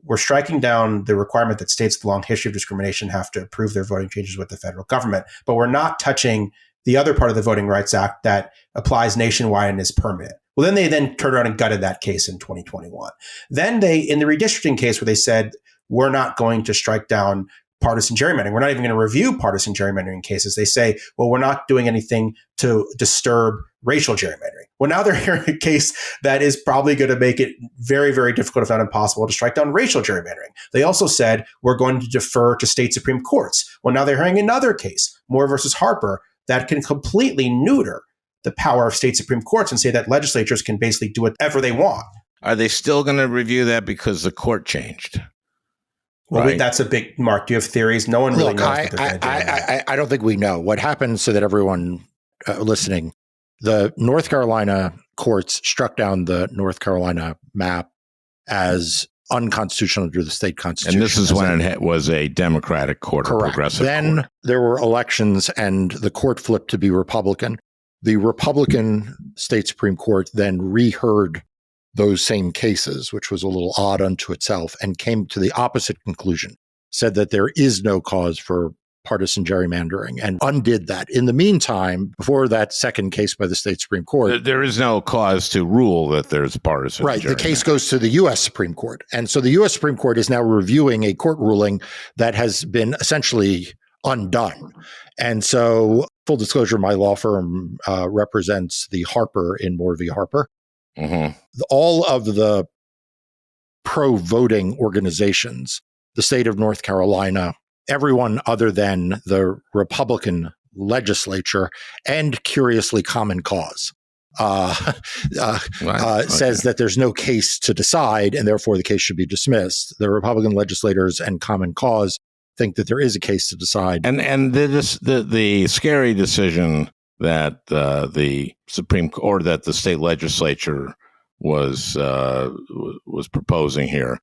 we're striking down the requirement that states with a long history of discrimination have to approve their voting changes with the federal government, but we're not touching the other part of the Voting Rights Act that applies nationwide and is permanent. Well, then they turned around and gutted that case in 2021. Then in the redistricting case where they said, we're not going to strike down partisan gerrymandering, we're not even going to review partisan gerrymandering cases, they say, well, we're not doing anything to disturb racial gerrymandering. Well, now they're hearing a case that is probably going to make it very, very difficult, if not impossible, to strike down racial gerrymandering. They also said, we're going to defer to state Supreme Courts. Well, now they're hearing another case, Moore versus Harper, that can completely neuter the power of state Supreme Courts and say that legislatures can basically do whatever they want. Are they still going to review that because the court changed? Well, right. That's a big, Mark. Do you have theories? No one really knows what they're going to do. I don't think we know. What happens, so that everyone listening, the North Carolina courts struck down the North Carolina map as unconstitutional under the state constitution. And this is when it was a Democratic court, or progressive then court. There were elections and the court flipped to be Republican. The Republican state Supreme Court then reheard those same cases, which was a little odd unto itself, and came to the opposite conclusion, said that there is no cause for partisan gerrymandering, and undid that. In the meantime, before that second case by the state Supreme Court, there is no cause to rule that there's partisan gerrymandering. The case goes to the U.S. Supreme Court. And so the U.S. Supreme Court is now reviewing a court ruling that has been essentially undone. And so, full disclosure, my law firm represents the Harper in Moore v. Harper. Mm-hmm. All of the pro-voting organizations, the state of North Carolina, everyone other than the Republican legislature, and curiously Common Cause, says that there's no case to decide and therefore the case should be dismissed. The Republican legislators and Common Cause think that there is a case to decide. And the scary decision that the Supreme Court, or that the state legislature was proposing here,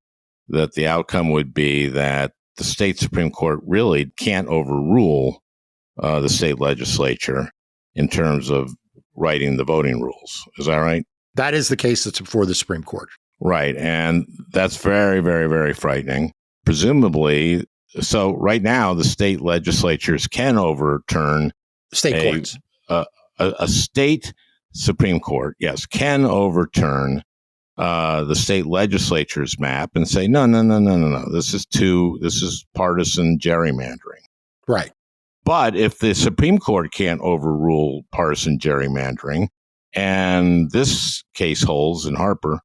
that the outcome would be that the state Supreme Court really can't overrule the state legislature in terms of writing the voting rules. Is that right? That is the case that's before the Supreme Court. Right. And that's very, very, very frightening. Presumably, so right now, the state legislatures can overturn state courts. A state Supreme Court, yes, can overturn the state legislature's map and say, no. This is partisan gerrymandering. Right. But if the Supreme Court can't overrule partisan gerrymandering, and this case holds in Harper,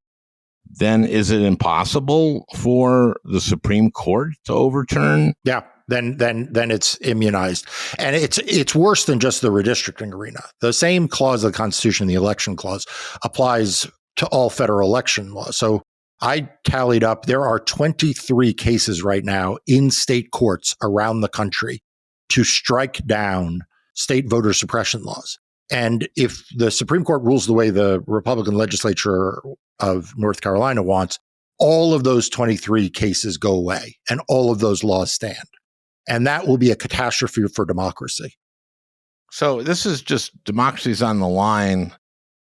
then is it impossible for the Supreme Court to overturn? Yeah. Then it's immunized. And it's worse than just the redistricting arena. The same clause of the Constitution, the election clause, applies to all federal election laws. So I tallied up, there are 23 cases right now in state courts around the country to strike down state voter suppression laws. And if the Supreme Court rules the way the Republican legislature of North Carolina wants, all of those 23 cases go away and all of those laws stand. And that will be a catastrophe for democracy. So this is just democracy's on the line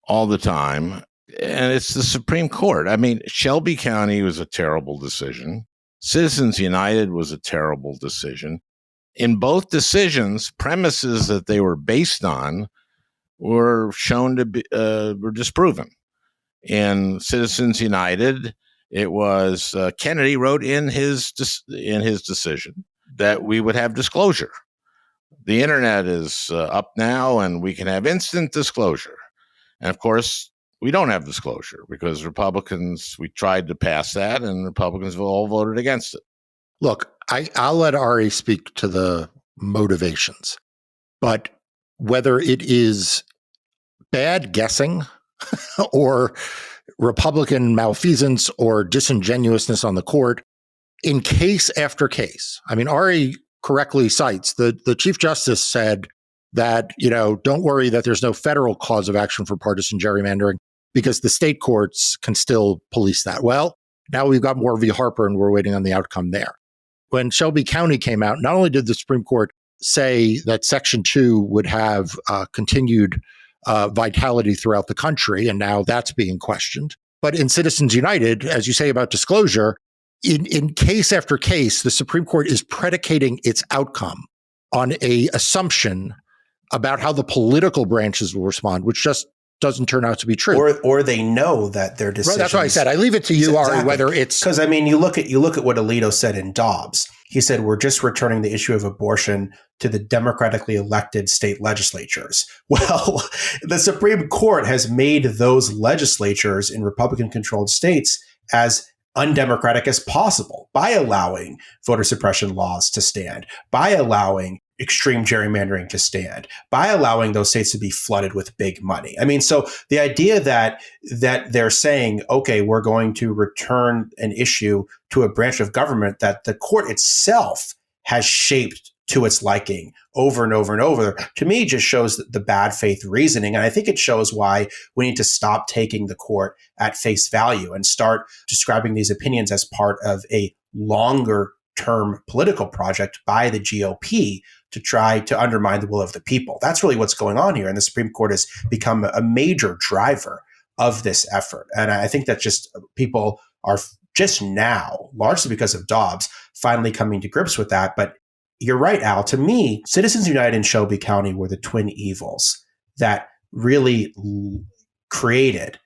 all the time. And it's the Supreme Court. I mean, Shelby County was a terrible decision. Citizens United was a terrible decision. In both decisions, premises that they were based on were shown to be were disproven. In Citizens United, it was Kennedy wrote in his decision that we would have disclosure. The internet is up now, and we can have instant disclosure. And of course, we don't have disclosure because Republicans, we tried to pass that, and Republicans all voted against it. Look, I'll let Ari speak to the motivations, but whether it is bad guessing or Republican malfeasance or disingenuousness on the court, in case after case, I mean, Ari correctly cites the Chief Justice said that, don't worry that there's no federal cause of action for partisan gerrymandering because the state courts can still police that. Well, now we've got Moore v. Harper and we're waiting on the outcome there. When Shelby County came out, not only did the Supreme Court say that Section 2 would have continued vitality throughout the country, and now that's being questioned, but in Citizens United, as you say about disclosure, in case after case, the Supreme Court is predicating its outcome on a assumption about how the political branches will respond, which just doesn't turn out to be true. Or they know that their decisions. Right, that's why I said I leave it to you, exactly. Ari, whether it's because I mean you look at what Alito said in Dobbs. He said we're just returning the issue of abortion to the democratically elected state legislatures. Well, the Supreme Court has made those legislatures in Republican-controlled states as undemocratic as possible by allowing voter suppression laws to stand, by allowing extreme gerrymandering to stand, by allowing those states to be flooded with big money. I mean, so the idea that they're saying, okay, we're going to return an issue to a branch of government that the court itself has shaped to its liking over and over and over, to me just shows the bad faith reasoning. And I think it shows why we need to stop taking the court at face value and start describing these opinions as part of a longer term political project by the GOP to try to undermine the will of the people. That's really what's going on here. And the Supreme Court has become a major driver of this effort. And I think that just people are just now, largely because of Dobbs, finally coming to grips with that. But you're right, Al. To me, Citizens United and Shelby County were the twin evils that really created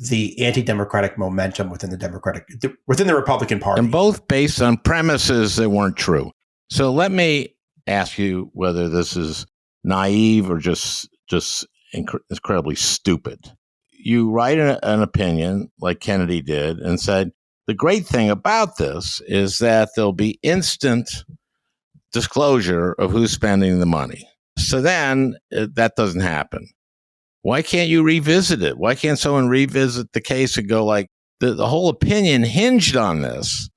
the anti-democratic momentum within the Republican Party. And both based on premises that weren't true. So let me ask you whether this is naive or just incredibly stupid. You write an opinion like Kennedy did and said, the great thing about this is that there'll be instant disclosure of who's spending the money. So then that doesn't happen. Why can't you revisit it? Why can't someone revisit the case and go like, the whole opinion hinged on this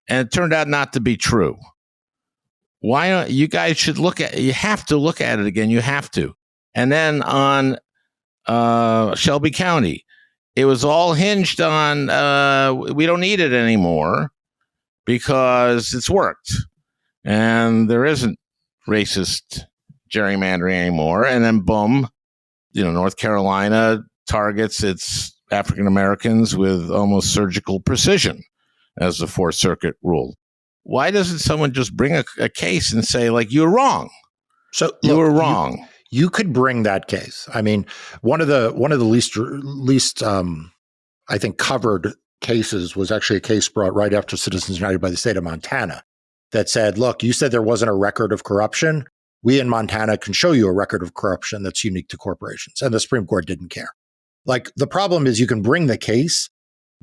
and it turned out not to be true? Why don't you guys should you have to look at it again. You have to. And then on Shelby County, it was all hinged on we don't need it anymore because it's worked. And there isn't racist gerrymandering anymore. And then boom, North Carolina targets its African Americans with almost surgical precision, as the Fourth Circuit ruled. Why doesn't someone just bring a case and say, like, you're wrong? So you were wrong. You could bring that case. I mean, one of the least I think, covered cases was actually a case brought right after Citizens United by the state of Montana that said, look, you said there wasn't a record of corruption. We in Montana can show you a record of corruption that's unique to corporations. And the Supreme Court didn't care. Like, the problem is you can bring the case,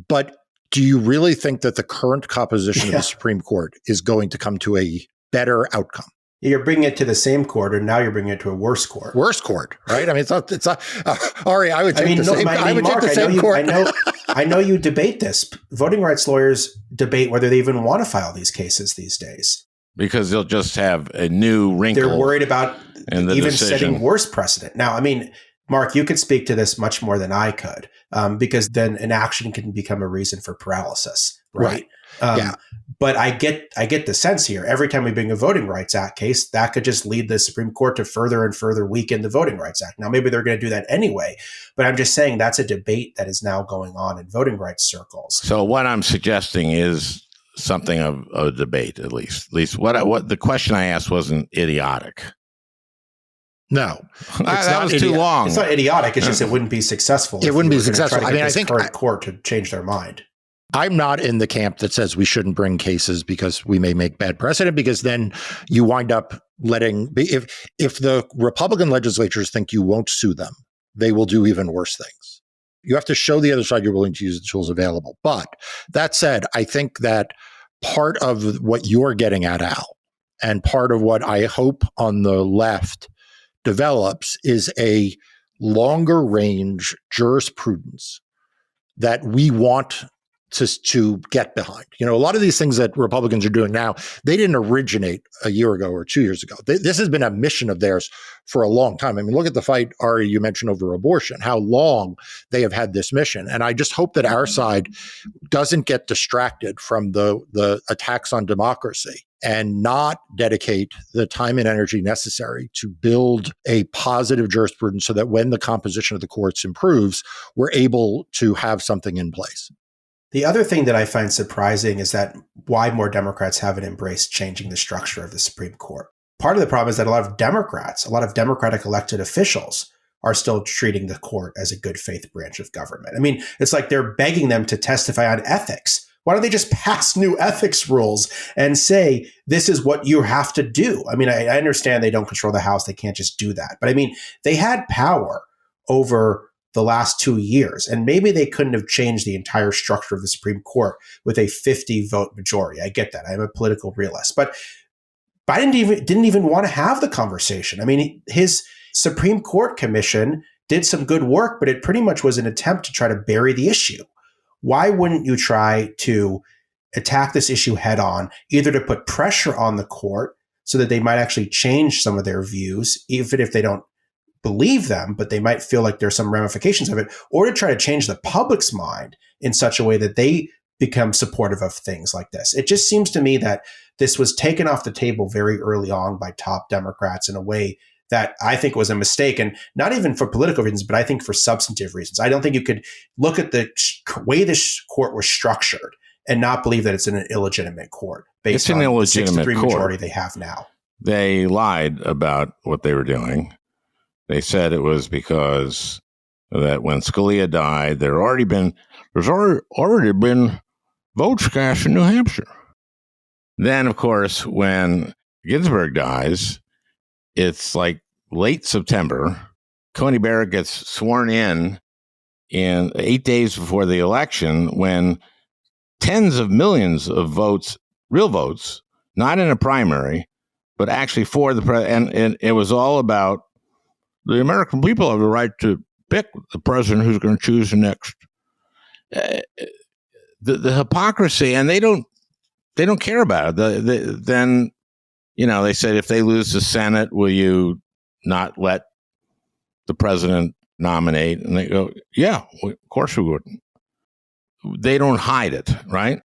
but do you really think that the current composition of the Supreme Court is going to come to a better outcome? You're bringing it to the same court, and now you're bringing it to a worse court. Worse court, right? I mean, it's not. Ari, I would take the same. I would take the same court. I know you debate this. Voting rights lawyers debate whether they even want to file these cases these days because they'll just have a new wrinkle. They're worried about even decision. setting worse precedent. Now, I mean, Mark, you could speak to this much more than I could, because then inaction can become a reason for paralysis, right? Yeah. But I get the sense here. Every time we bring a Voting Rights Act case, that could just lead the Supreme Court to further and further weaken the Voting Rights Act. Now, maybe they're going to do that anyway, but I'm just saying that's a debate that is now going on in voting rights circles. So what I'm suggesting is something of a debate, at least. What the question I asked wasn't idiotic. No, that was too long. It's not idiotic. It's just it wouldn't be successful. It wouldn't be successful. I think current court to change their mind. I'm not in the camp that says we shouldn't bring cases because we may make bad precedent, because then you wind up letting, if the Republican legislatures think you won't sue them, they will do even worse things. You have to show the other side you're willing to use the tools available. But that said, I think that part of what you're getting at, Al, and part of what I hope on the left develops is a longer range jurisprudence that we want to get behind. You know, a lot of these things that Republicans are doing now, they didn't originate a year ago or 2 years ago. This has been a mission of theirs for a long time. I mean, look at the fight, Ari, you mentioned over abortion, how long they have had this mission. And I just hope that our side doesn't get distracted from the attacks on democracy and not dedicate the time and energy necessary to build a positive jurisprudence so that when the composition of the courts improves, we're able to have something in place. The other thing that I find surprising is that why more Democrats haven't embraced changing the structure of the Supreme Court. Part of the problem is that a lot of Democratic elected officials are still treating the court as a good faith branch of government. I mean, it's like they're begging them to testify on ethics. Why don't they just pass new ethics rules and say, this is what you have to do? I mean, I understand they don't control the House. They can't just do that. But I mean, they had power over the last 2 years, and maybe they couldn't have changed the entire structure of the Supreme Court with a 50-vote majority. I get that. I'm a political realist. But Biden didn't even want to have the conversation. I mean, his Supreme Court commission did some good work, but it pretty much was an attempt to try to bury the issue. Why wouldn't you try to attack this issue head on, either to put pressure on the court so that they might actually change some of their views, even if they don't believe them, but they might feel like there's some ramifications of it, or to try to change the public's mind in such a way that they become supportive of things like this. It just seems to me that this was taken off the table very early on by top Democrats in a way that I think was a mistake, and not even for political reasons, but I think for substantive reasons. I don't think you could look at the way this court was structured and not believe that it's an illegitimate court based on the 6-3 majority they have now. They lied about what they were doing. They said it was because that when Scalia died, there's already been votes cast in New Hampshire. Then, of course, when Ginsburg dies, it's like late September. Coney Barrett gets sworn in 8 days before the election, when tens of millions of votes, real votes, not in a primary, but actually for the president, and it was all about the American people have the right to pick the president who's going to choose the next. The hypocrisy, and they don't care about it. Then, you know, they said, if they lose the Senate, will you not let the president nominate? And they go, yeah, of course we wouldn't. They don't hide it, right?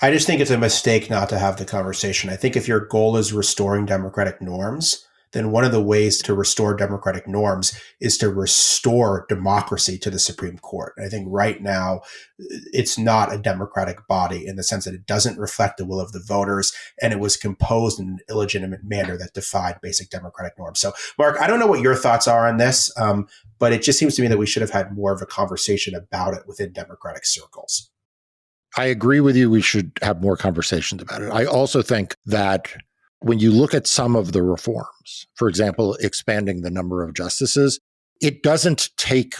I just think it's a mistake not to have the conversation. I think if your goal is restoring democratic norms, then one of the ways to restore democratic norms is to restore democracy to the Supreme Court. And I think right now it's not a democratic body in the sense that it doesn't reflect the will of the voters, and it was composed in an illegitimate manner that defied basic democratic norms. So, Mark, I don't know what your thoughts are on this, but it just seems to me that we should have had more of a conversation about it within democratic circles. I agree with you. We should have more conversations about it. I also think that when you look at some of the reforms, for example, expanding the number of justices, it doesn't take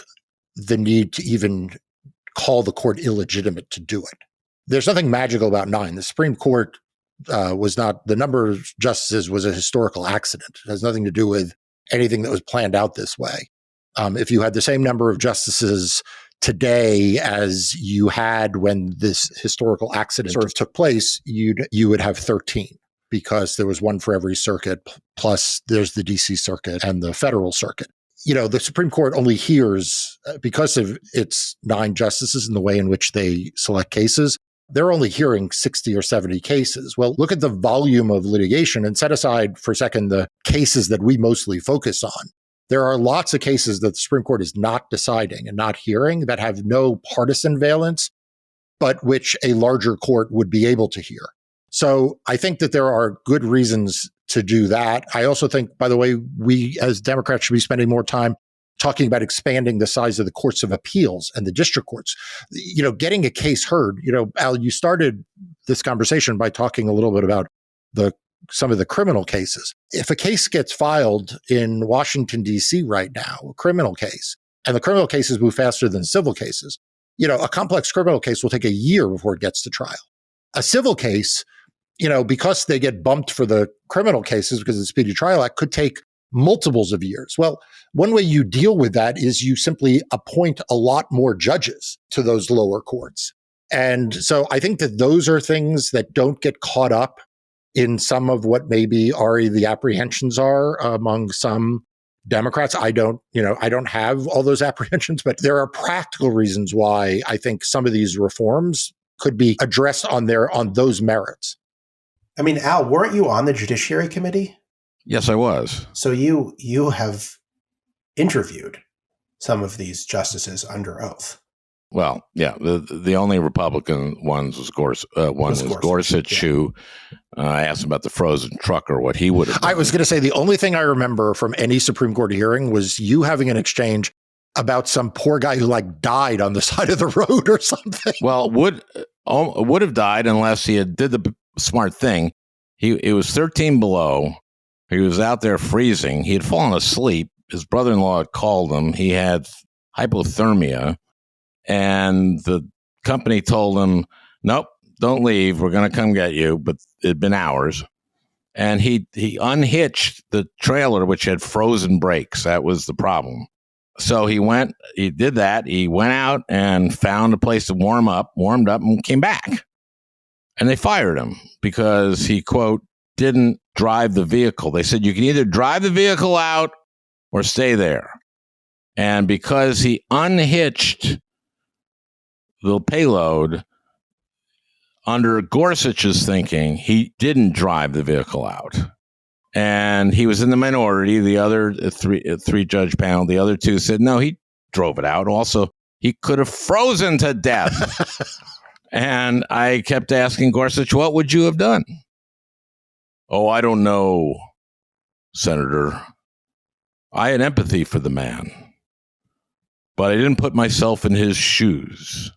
the need to even call the court illegitimate to do it. There's nothing magical about 9. The Supreme Court was not, the number of justices was a historical accident. It has nothing to do with anything that was planned out this way. If you had the same number of justices today as you had when this historical accident sort of took place, you would have 13, because there was one for every circuit, plus there's the DC circuit and the federal circuit. The Supreme Court only hears, because of its 9 justices and the way in which they select cases, they're only hearing 60 or 70 cases. Well, look at the volume of litigation and set aside for a second the cases that we mostly focus on. There are lots of cases that the Supreme Court is not deciding and not hearing that have no partisan valence, but which a larger court would be able to hear. So I think that there are good reasons to do that. I also think, by the way, we as Democrats should be spending more time talking about expanding the size of the courts of appeals and the district courts. Getting a case heard. Al, you started this conversation by talking a little bit about some of the criminal cases. If a case gets filed in Washington, D.C. right now, a criminal case, and the criminal cases move faster than civil cases, a complex criminal case will take a year before it gets to trial. A civil case, because they get bumped for the criminal cases because of the Speedy Trial Act, could take multiples of years. Well, one way you deal with that is you simply appoint a lot more judges to those lower courts. And so I think that those are things that don't get caught up in some of what maybe, Ari, the apprehensions are among some Democrats. I don't have all those apprehensions, but there are practical reasons why I think some of these reforms could be addressed on those merits. I mean, Al, weren't you on the Judiciary Committee? Yes, I was. So you have interviewed some of these justices under oath. Well, yeah, the only Republican ones was Gorsuch, who I asked him about the frozen truck or what he would have done. I was going to say the only thing I remember from any Supreme Court hearing was you having an exchange about some poor guy who died on the side of the road or something. Well, would have died unless he did the smart thing. It was 13 below. He was out there freezing. He had fallen asleep. His brother-in-law had called him. He had hypothermia. And the company told him, nope, don't leave. We're going to come get you. But it had been hours. And he unhitched the trailer, which had frozen brakes. That was the problem. So he did that. He went out and found a place to warmed up, and came back. And they fired him because he, quote, didn't drive the vehicle. They said you can either drive the vehicle out or stay there. And because he unhitched the payload, under Gorsuch's thinking, he didn't drive the vehicle out. And he was in the minority. The other three-judge panel, the other two said, no, he drove it out. Also, he could have frozen to death. And I kept asking Gorsuch, what would you have done? Oh, I don't know, Senator. I had empathy for the man, but I didn't put myself in his shoes.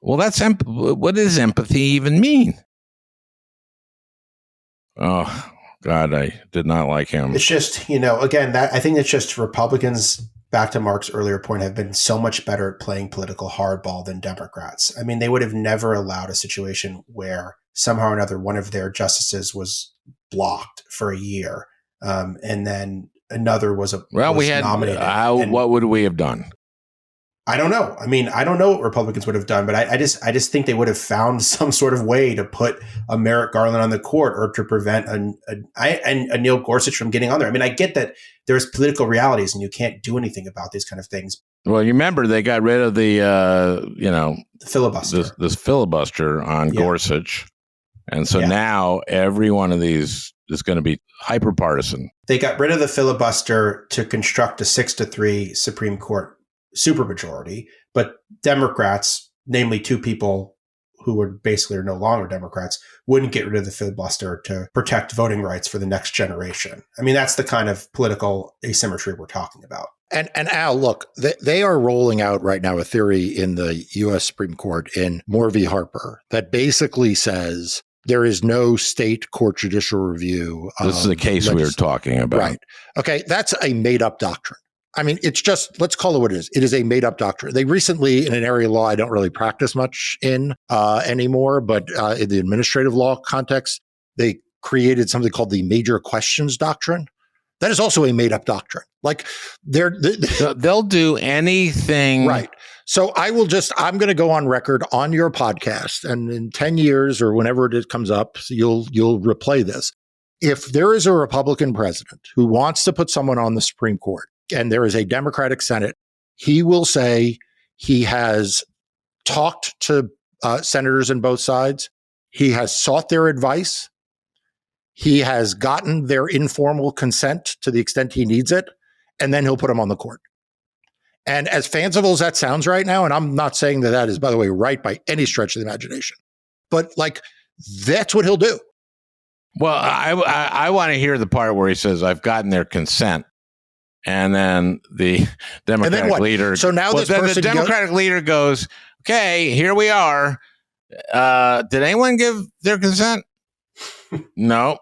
Well, what does empathy even mean? Oh, God, I did not like him. It's just, again, I think it's just Republicans, back to Mark's earlier point, have been so much better at playing political hardball than Democrats. I mean, they would have never allowed a situation where somehow or another one of their justices was blocked for a year, and then another was nominated. What would we have done? I don't know. I mean, I don't know what Republicans would have done, but I just think they would have found some sort of way to put a Merrick Garland on the court or to prevent a Neil Gorsuch from getting on there. I mean, I get that there's political realities and you can't do anything about these kind of things. Well, you remember they got rid of the filibuster. This filibuster on Gorsuch. And so now every one of these is going to be hyper partisan. They got rid of the filibuster to construct a 6-3 Supreme Court supermajority, but Democrats, namely two people who were basically are no longer Democrats, wouldn't get rid of the filibuster to protect voting rights for the next generation. I mean, that's the kind of political asymmetry we're talking about. And Al, look, they are rolling out right now a theory in the U.S. Supreme Court in Moore v. Harper that basically says there is no state court judicial review. This is the case we were talking about. Right. Okay, that's a made-up doctrine. I mean, it's just, let's call it what it is. It is a made-up doctrine. They recently, in an area of law I don't really practice much in anymore, but in the administrative law context, they created something called the major questions doctrine. That is also a made-up doctrine. Like, they'll do anything. Right. So I'm going to go on record on your podcast, and in 10 years or whenever it comes up, you'll replay this. If there is a Republican president who wants to put someone on the Supreme Court, and there is a Democratic Senate, he will say he has talked to senators on both sides. He has sought their advice. He has gotten their informal consent to the extent he needs it, and then he'll put them on the court. And as fanciful as that sounds right now, and I'm not saying that is, by the way, right by any stretch of the imagination, but like, that's what he'll do. Well, I want to hear the part where he says, I've gotten their consent. And then the Democratic leader. So now this person the Democratic leader goes, okay, here we are. Did anyone give their consent? No.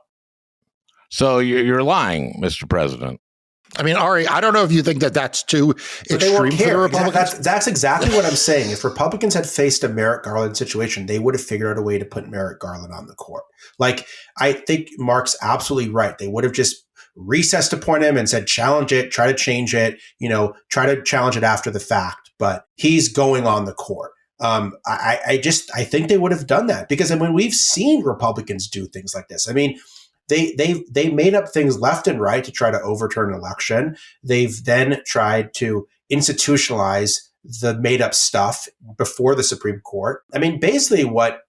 So you're lying, Mr. President. I mean, Ari, I don't know if you think that that's too extreme for the Republicans. That's exactly what I'm saying. If Republicans had faced a Merrick Garland situation, they would have figured out a way to put Merrick Garland on the court. Like, I think Mark's absolutely right. They would have just recessed upon him and said, challenge it, try to change it, try to challenge it after the fact. But he's going on the court. I think they would have done that because, I mean, we've seen Republicans do things like this. I mean, they made up things left and right to try to overturn an election. They've then tried to institutionalize the made up stuff before the Supreme Court. I mean, basically what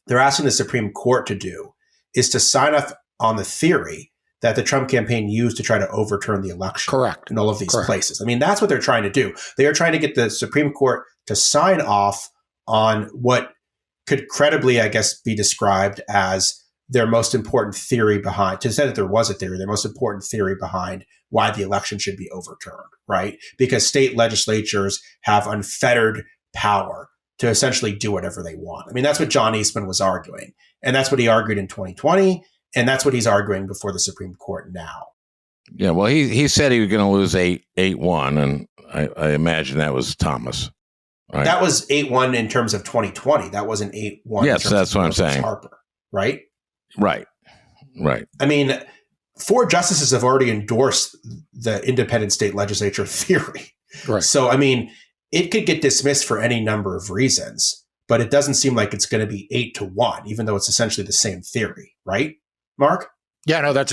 they're asking the Supreme Court to do is to sign off on the theory that the Trump campaign used to try to overturn the election. Correct. In all of these places. I mean, that's what they're trying to do. They are trying to get the Supreme Court to sign off on what could credibly, I guess, be described as their most important theory behind, to say that there was a theory, their most important theory behind why the election should be overturned, right? Because state legislatures have unfettered power to essentially do whatever they want. I mean, that's what John Eastman was arguing. And that's what he argued in 2020. And that's what he's arguing before the Supreme Court now. Yeah, well, he said he was going to lose 8-1, and I imagine that was Thomas. Right? That was 8-1 in terms of 2020. That wasn't 8-1. Yes, that's what I'm saying. Harper, right? Right. I mean, 4 justices have already endorsed the independent state legislature theory. Right. So, I mean, it could get dismissed for any number of reasons, but it doesn't seem like it's going to be 8-1, even though it's essentially the same theory, right? Mark? Yeah, no, that's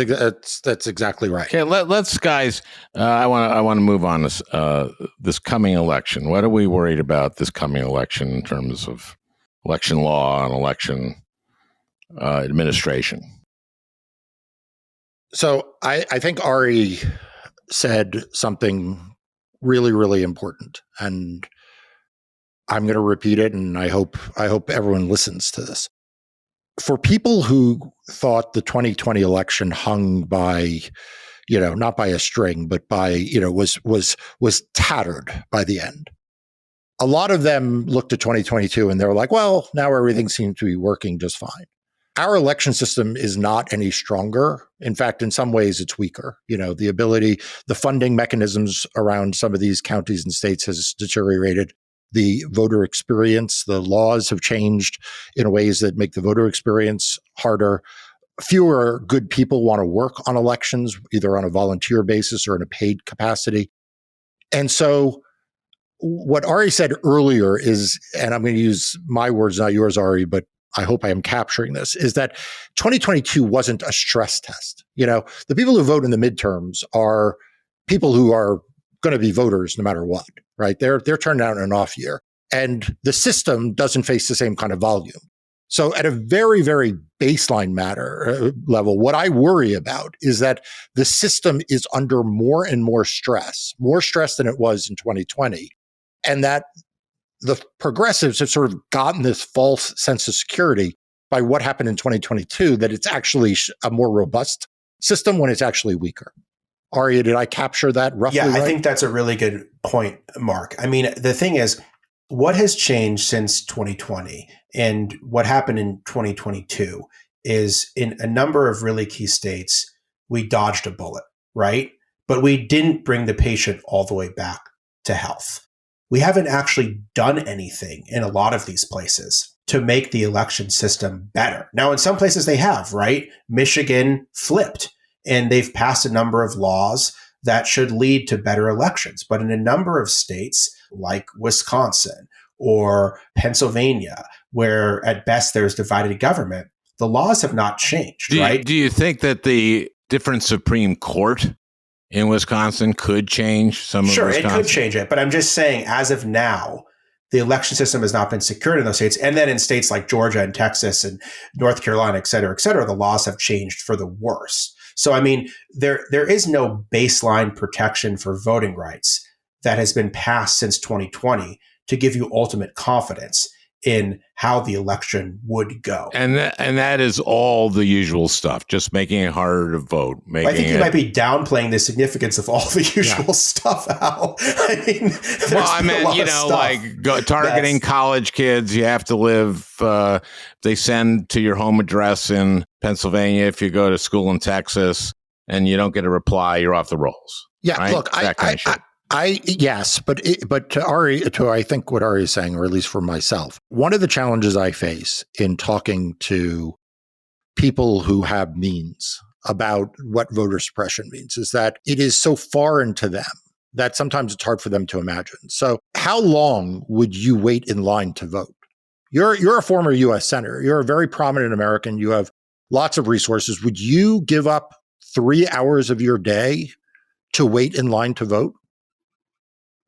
exactly right. Okay, let's guys. I want to move on this coming election. What are we worried about this coming election in terms of election law and election administration? So I think Ari said something really, really important, and I'm going to repeat it, and I hope everyone listens to this. For people who thought the 2020 election hung by, not by a string, but by, was tattered by the end. A lot of them looked at 2022 and they were like, well, now everything seems to be working just fine. Our election system is not any stronger. In fact, in some ways it's weaker. The funding mechanisms around some of these counties and states has deteriorated. The voter experience, the laws have changed in ways that make the voter experience harder. Fewer good people want to work on elections, either on a volunteer basis or in a paid capacity. And so what Ari said earlier is, and I'm going to use my words, not yours, Ari, but I hope I am capturing this, is that 2022 wasn't a stress test. The people who vote in the midterms are people who are going to be voters no matter what, right? They're turned out in an off year. And the system doesn't face the same kind of volume. So at a very, very baseline level, what I worry about is that the system is under more and more stress than it was in 2020, and that the progressives have sort of gotten this false sense of security by what happened in 2022, that it's actually a more robust system when it's actually weaker. Ari, did I capture that roughly right? I think that's a really good point, Mark. I mean, the thing is, what has changed since 2020 and what happened in 2022 is in a number of really key states, we dodged a bullet, right? But we didn't bring the patient all the way back to health. We haven't actually done anything in a lot of these places to make the election system better. Now, in some places they have, right? Michigan flipped and they've passed a number of laws that should lead to better elections. But in a number of states like Wisconsin or Pennsylvania, where at best there's divided government, the laws have not changed, right? Do you think that the different Supreme Court in Wisconsin could change some of Wisconsin? Sure, it could change it. But I'm just saying, as of now, the election system has not been secured in those states. And then in states like Georgia and Texas and North Carolina, et cetera, the laws have changed for the worse. So, I mean, there is no baseline protection for voting rights that has been passed since 2020 to give you ultimate confidence in how the election would go. And that is all the usual stuff, just making it harder to vote. I think you might be downplaying the significance of all the usual stuff, Al. I mean, targeting college kids, you have to live, they send to your home address in Pennsylvania if you go to school in Texas and you don't get a reply, you're off the rolls. Yeah, right? Look, yes, but to Ari, I think what Ari is saying, or at least for myself, one of the challenges I face in talking to people who have means about what voter suppression means is that it is so foreign to them that sometimes it's hard for them to imagine. So how long would you wait in line to vote? You're a former U.S. senator. You're a very prominent American. You have lots of resources. Would you give up 3 hours of your day to wait in line to vote?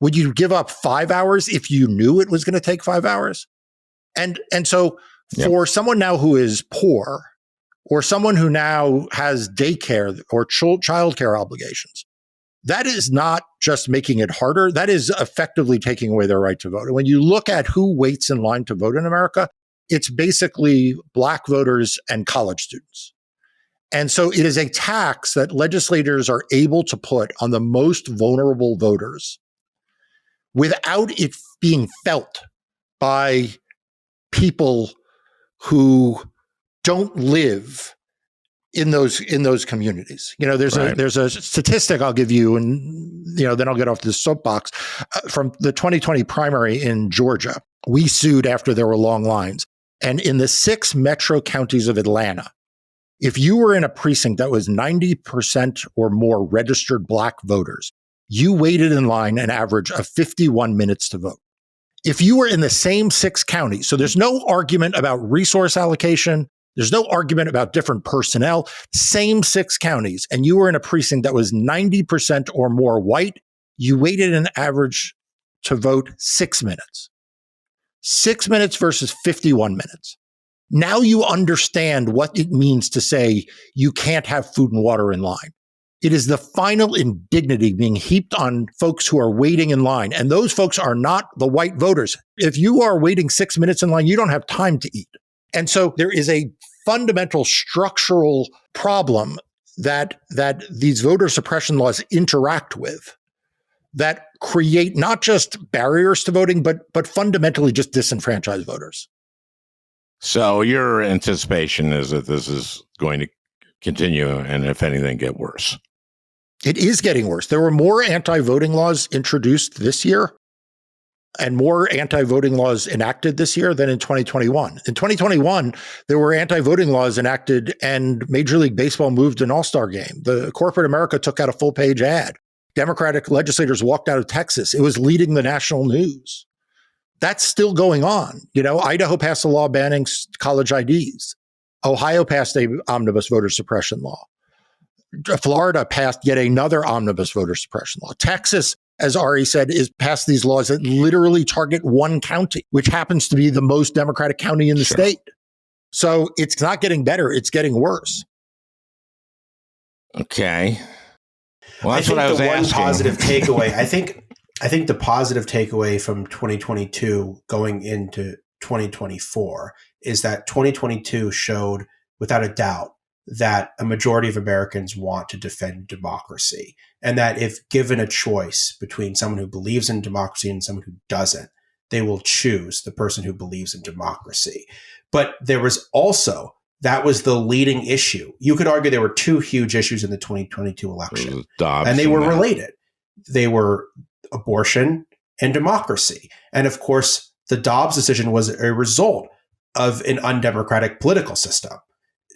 Would you give up 5 hours if you knew it was going to take 5 hours? And so for someone now who is poor, or someone who now has daycare or childcare obligations, that is not just making it harder. That is effectively taking away their right to vote. And when you look at who waits in line to vote in America, it's basically Black voters and college students. And so it is a tax that legislators are able to put on the most vulnerable voters without it being felt by people who don't live in those communities. You know, there's a statistic I'll give you, and then I'll get off this soapbox. From the 2020 primary in Georgia, we sued after there were long lines, and in the 6 metro counties of Atlanta, if you were in a precinct that was 90% or more registered Black voters, you waited in line an average of 51 minutes to vote. If you were in the same 6 counties, so there's no argument about resource allocation, there's no argument about different personnel, same 6 counties, and you were in a precinct that was 90% or more white, you waited an average to vote 6 minutes. 6 minutes versus 51 minutes. Now you understand what it means to say you can't have food and water in line. It is the final indignity being heaped on folks who are waiting in line. And those folks are not the white voters. If you are waiting 6 minutes in line, you don't have time to eat. And so there is a fundamental structural problem that these voter suppression laws interact with that create not just barriers to voting, but fundamentally just disenfranchise voters. So your anticipation is that this is going to continue and, if anything, get worse. It is getting worse. There were more anti-voting laws introduced this year and more anti-voting laws enacted this year than in 2021. In 2021, there were anti-voting laws enacted and Major League Baseball moved an all-star game. The corporate America took out a full-page ad. Democratic legislators walked out of Texas. It was leading the national news. That's still going on. Idaho passed a law banning college IDs. Ohio passed an omnibus voter suppression law. Florida passed yet another omnibus voter suppression law. Texas, as Ari said, is passed these laws that literally target one county, which happens to be the most Democratic county in the state. So it's not getting better. It's getting worse. Okay. Well, that's I think what I was the one asking. positive takeaway, I think the positive takeaway from 2022 going into 2024 is that 2022 showed without a doubt that a majority of Americans want to defend democracy, and that if given a choice between someone who believes in democracy and someone who doesn't, they will choose the person who believes in democracy. But there was also, that was the leading issue. You could argue there were two huge issues in the 2022 election, and they were related. They were abortion and democracy. And of course, the Dobbs decision was a result of an undemocratic political system.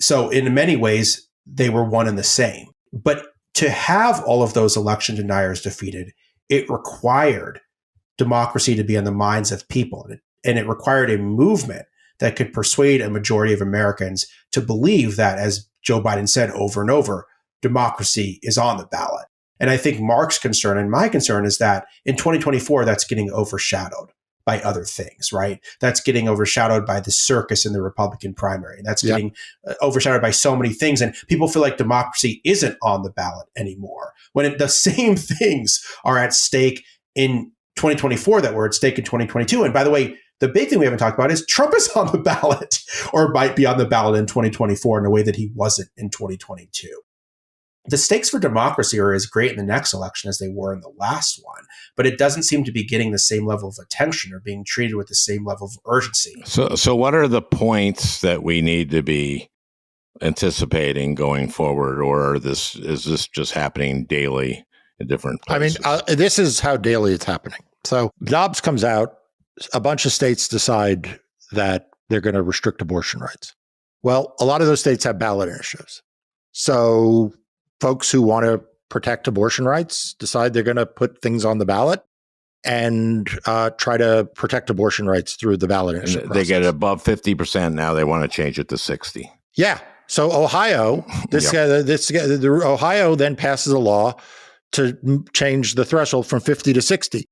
So in many ways, they were one and the same. But to have all of those election deniers defeated, it required democracy to be on the minds of people. And it required a movement that could persuade a majority of Americans to believe that, as Joe Biden said over and over, democracy is on the ballot. And I think Mark's concern and my concern is that in 2024, that's getting overshadowed by other things, right? That's getting overshadowed by the circus in the Republican primary. That's getting overshadowed by so many things. And people feel like democracy isn't on the ballot anymore, when the same things are at stake in 2024 that were at stake in 2022. And by the way, the big thing we haven't talked about is Trump is on the ballot, or might be on the ballot in 2024 in a way that he wasn't in 2022. The stakes for democracy are as great in the next election as they were in the last one, but it doesn't seem to be getting the same level of attention or being treated with the same level of urgency. So what are the points that we need to be anticipating going forward, or is this just happening daily in different places? I mean, this is how daily it's happening. So Dobbs comes out, a bunch of states decide that they're going to restrict abortion rights. Well, a lot of those states have ballot initiatives. So folks who want to protect abortion rights decide they're going to put things on the ballot and try to protect abortion rights through the ballot initiative process. They get above 50% now. They want to change it to 60. Yeah. So Ohio, Ohio then passes a law to change the threshold from 50 to 60.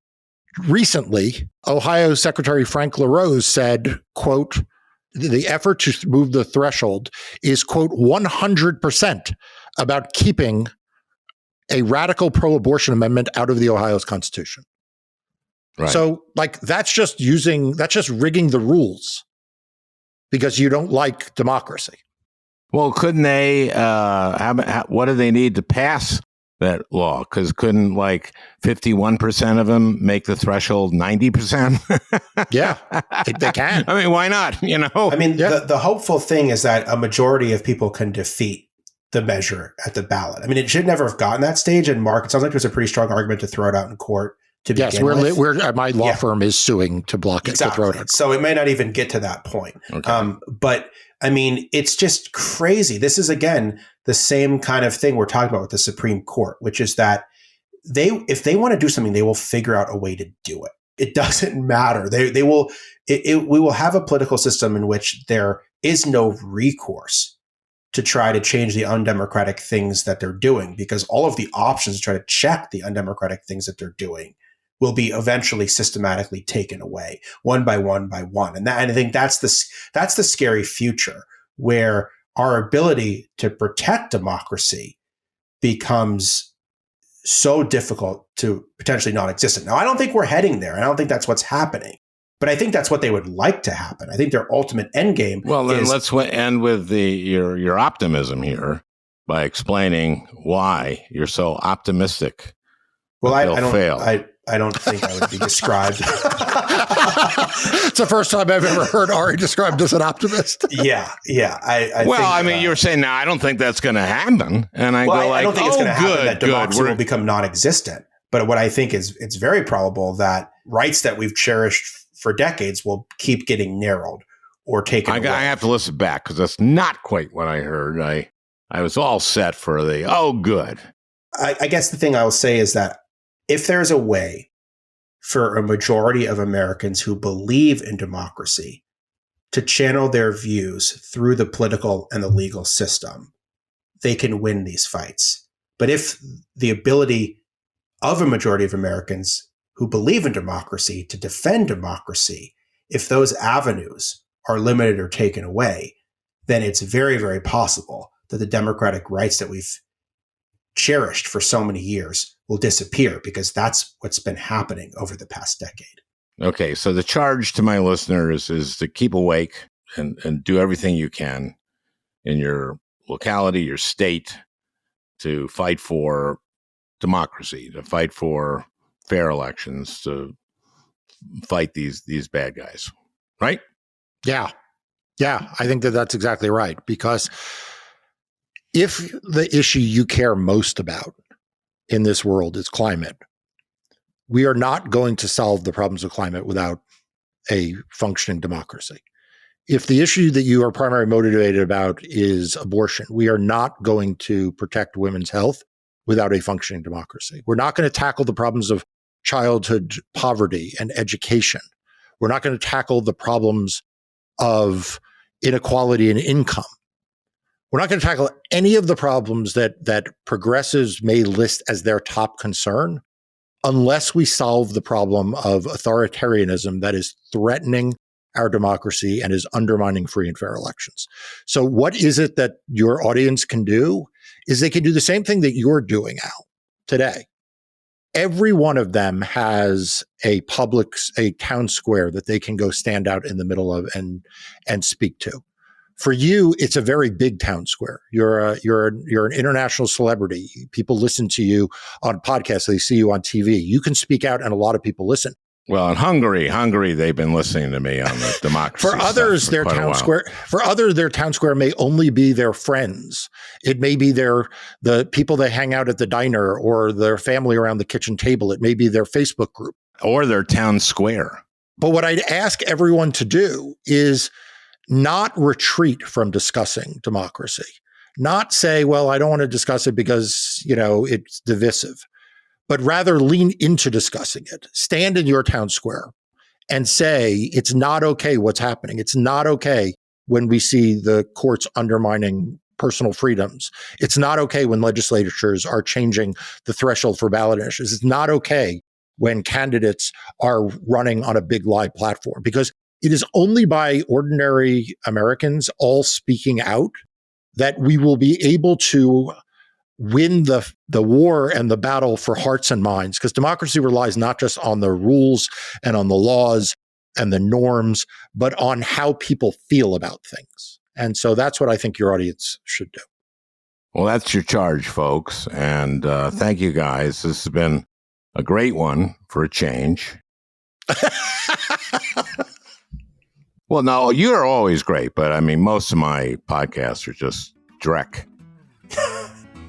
Recently, Ohio Secretary Frank LaRose said, quote, the effort to move the threshold is, quote, 100% about keeping a radical pro-abortion amendment out of the Ohio's Constitution. Right. So, like, that's just rigging the rules because you don't like democracy. Well, couldn't they, what do they need to pass that law? Because couldn't like 51% of them make the threshold 90%? Yeah, they can. I mean, why not? You know, I mean, the hopeful thing is that a majority of people can defeat the measure at the ballot. I mean, it should never have gotten that stage. And Mark, it sounds like there's a pretty strong argument to throw it out in court. Yes, my law firm is suing to block it. Exactly. To throw it out. So it may not even get to that point. Okay. But I mean, it's just crazy. This is, again, the same kind of thing we're talking about with the Supreme Court, which is that if they want to do something, they will figure out a way to do it. It doesn't matter. We will have a political system in which there is no recourse to try to change the undemocratic things that they're doing, because all of the options to try to check the undemocratic things that they're doing will be eventually systematically taken away one by one by one. And I think that's the scary future, where our ability to protect democracy becomes so difficult to potentially non-existent. Now, I don't think we're heading there. I don't think that's what's happening. But I think that's what they would like to happen. I think their ultimate end game. Well, then let's end with your optimism here by explaining why you're so optimistic. Well, I don't think I would be described. It's the first time I've ever heard Ari described as an optimist. Yeah. I mean, you were saying, no, I don't think that's going to happen. And I don't think it's going to happen that democracy will become non-existent. But what I think is it's very probable that rights that we've cherished for decades will keep getting narrowed or taken away. I have to listen back because that's not quite what I heard. I was all set for good. I guess the thing I will say is that if there's a way for a majority of Americans who believe in democracy to channel their views through the political and the legal system, they can win these fights. But if the ability of a majority of Americans who believe in democracy to defend democracy, if those avenues are limited or taken away, then it's very, very possible that the democratic rights that we've cherished for so many years will disappear, because that's what's been happening over the past decade. Okay, so the charge to my listeners is to keep awake and do everything you can in your locality, your state, to fight for democracy, to fight for fair elections, to fight these bad guys, right? Yeah, I think that's exactly right. Because if the issue you care most about in this world is climate, we are not going to solve the problems of climate without a functioning democracy. If the issue that you are primarily motivated about is abortion, we are not going to protect women's health without a functioning democracy. We're not going to tackle the problems of childhood poverty and education. We're not going to tackle the problems of inequality in income. We're not going to tackle any of the problems that progressives may list as their top concern unless we solve the problem of authoritarianism that is threatening our democracy and is undermining free and fair elections. So what is it that your audience can do? Is they can do the same thing that you're doing, Al, today. Every one of them has a town square that they can go stand out in the middle of and speak to. For you, it's a very big town square. You're an international celebrity. People listen to you on podcasts. They see you on TV. You can speak out, and a lot of people listen. Well, in Hungary, they've been listening to me on the democracy. For others, their town square may only be their friends. It may be the people they hang out at the diner, or their family around the kitchen table. It may be their Facebook group, or their town square. But what I'd ask everyone to do is not retreat from discussing democracy. Not say, well, I don't want to discuss it because, it's divisive, but rather lean into discussing it. Stand in your town square and say, it's not okay what's happening. It's not okay when we see the courts undermining personal freedoms. It's not okay when legislatures are changing the threshold for ballot initiatives. It's not okay when candidates are running on a big lie platform, because it is only by ordinary Americans all speaking out that we will be able to win the war and the battle for hearts and minds, because democracy relies not just on the rules and on the laws and the norms, but on how people feel about things. And so that's what I think your audience should do. Well, that's your charge, folks. And thank you, guys. This has been a great one for a change. Well, no, you're always great, but I mean, most of my podcasts are just dreck.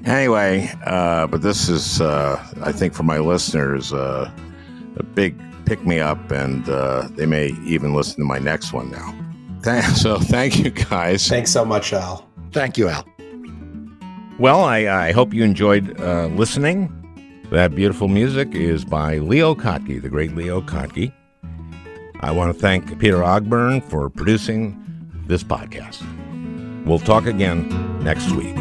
Anyway, but this is, I think, for my listeners, a big pick-me-up, and they may even listen to my next one now. So thank you, guys. Thanks so much, Al. Thank you, Al. Well, I hope you enjoyed listening. That beautiful music is by Leo Kottke, the great Leo Kottke. I want to thank Peter Ogburn for producing this podcast. We'll talk again next week.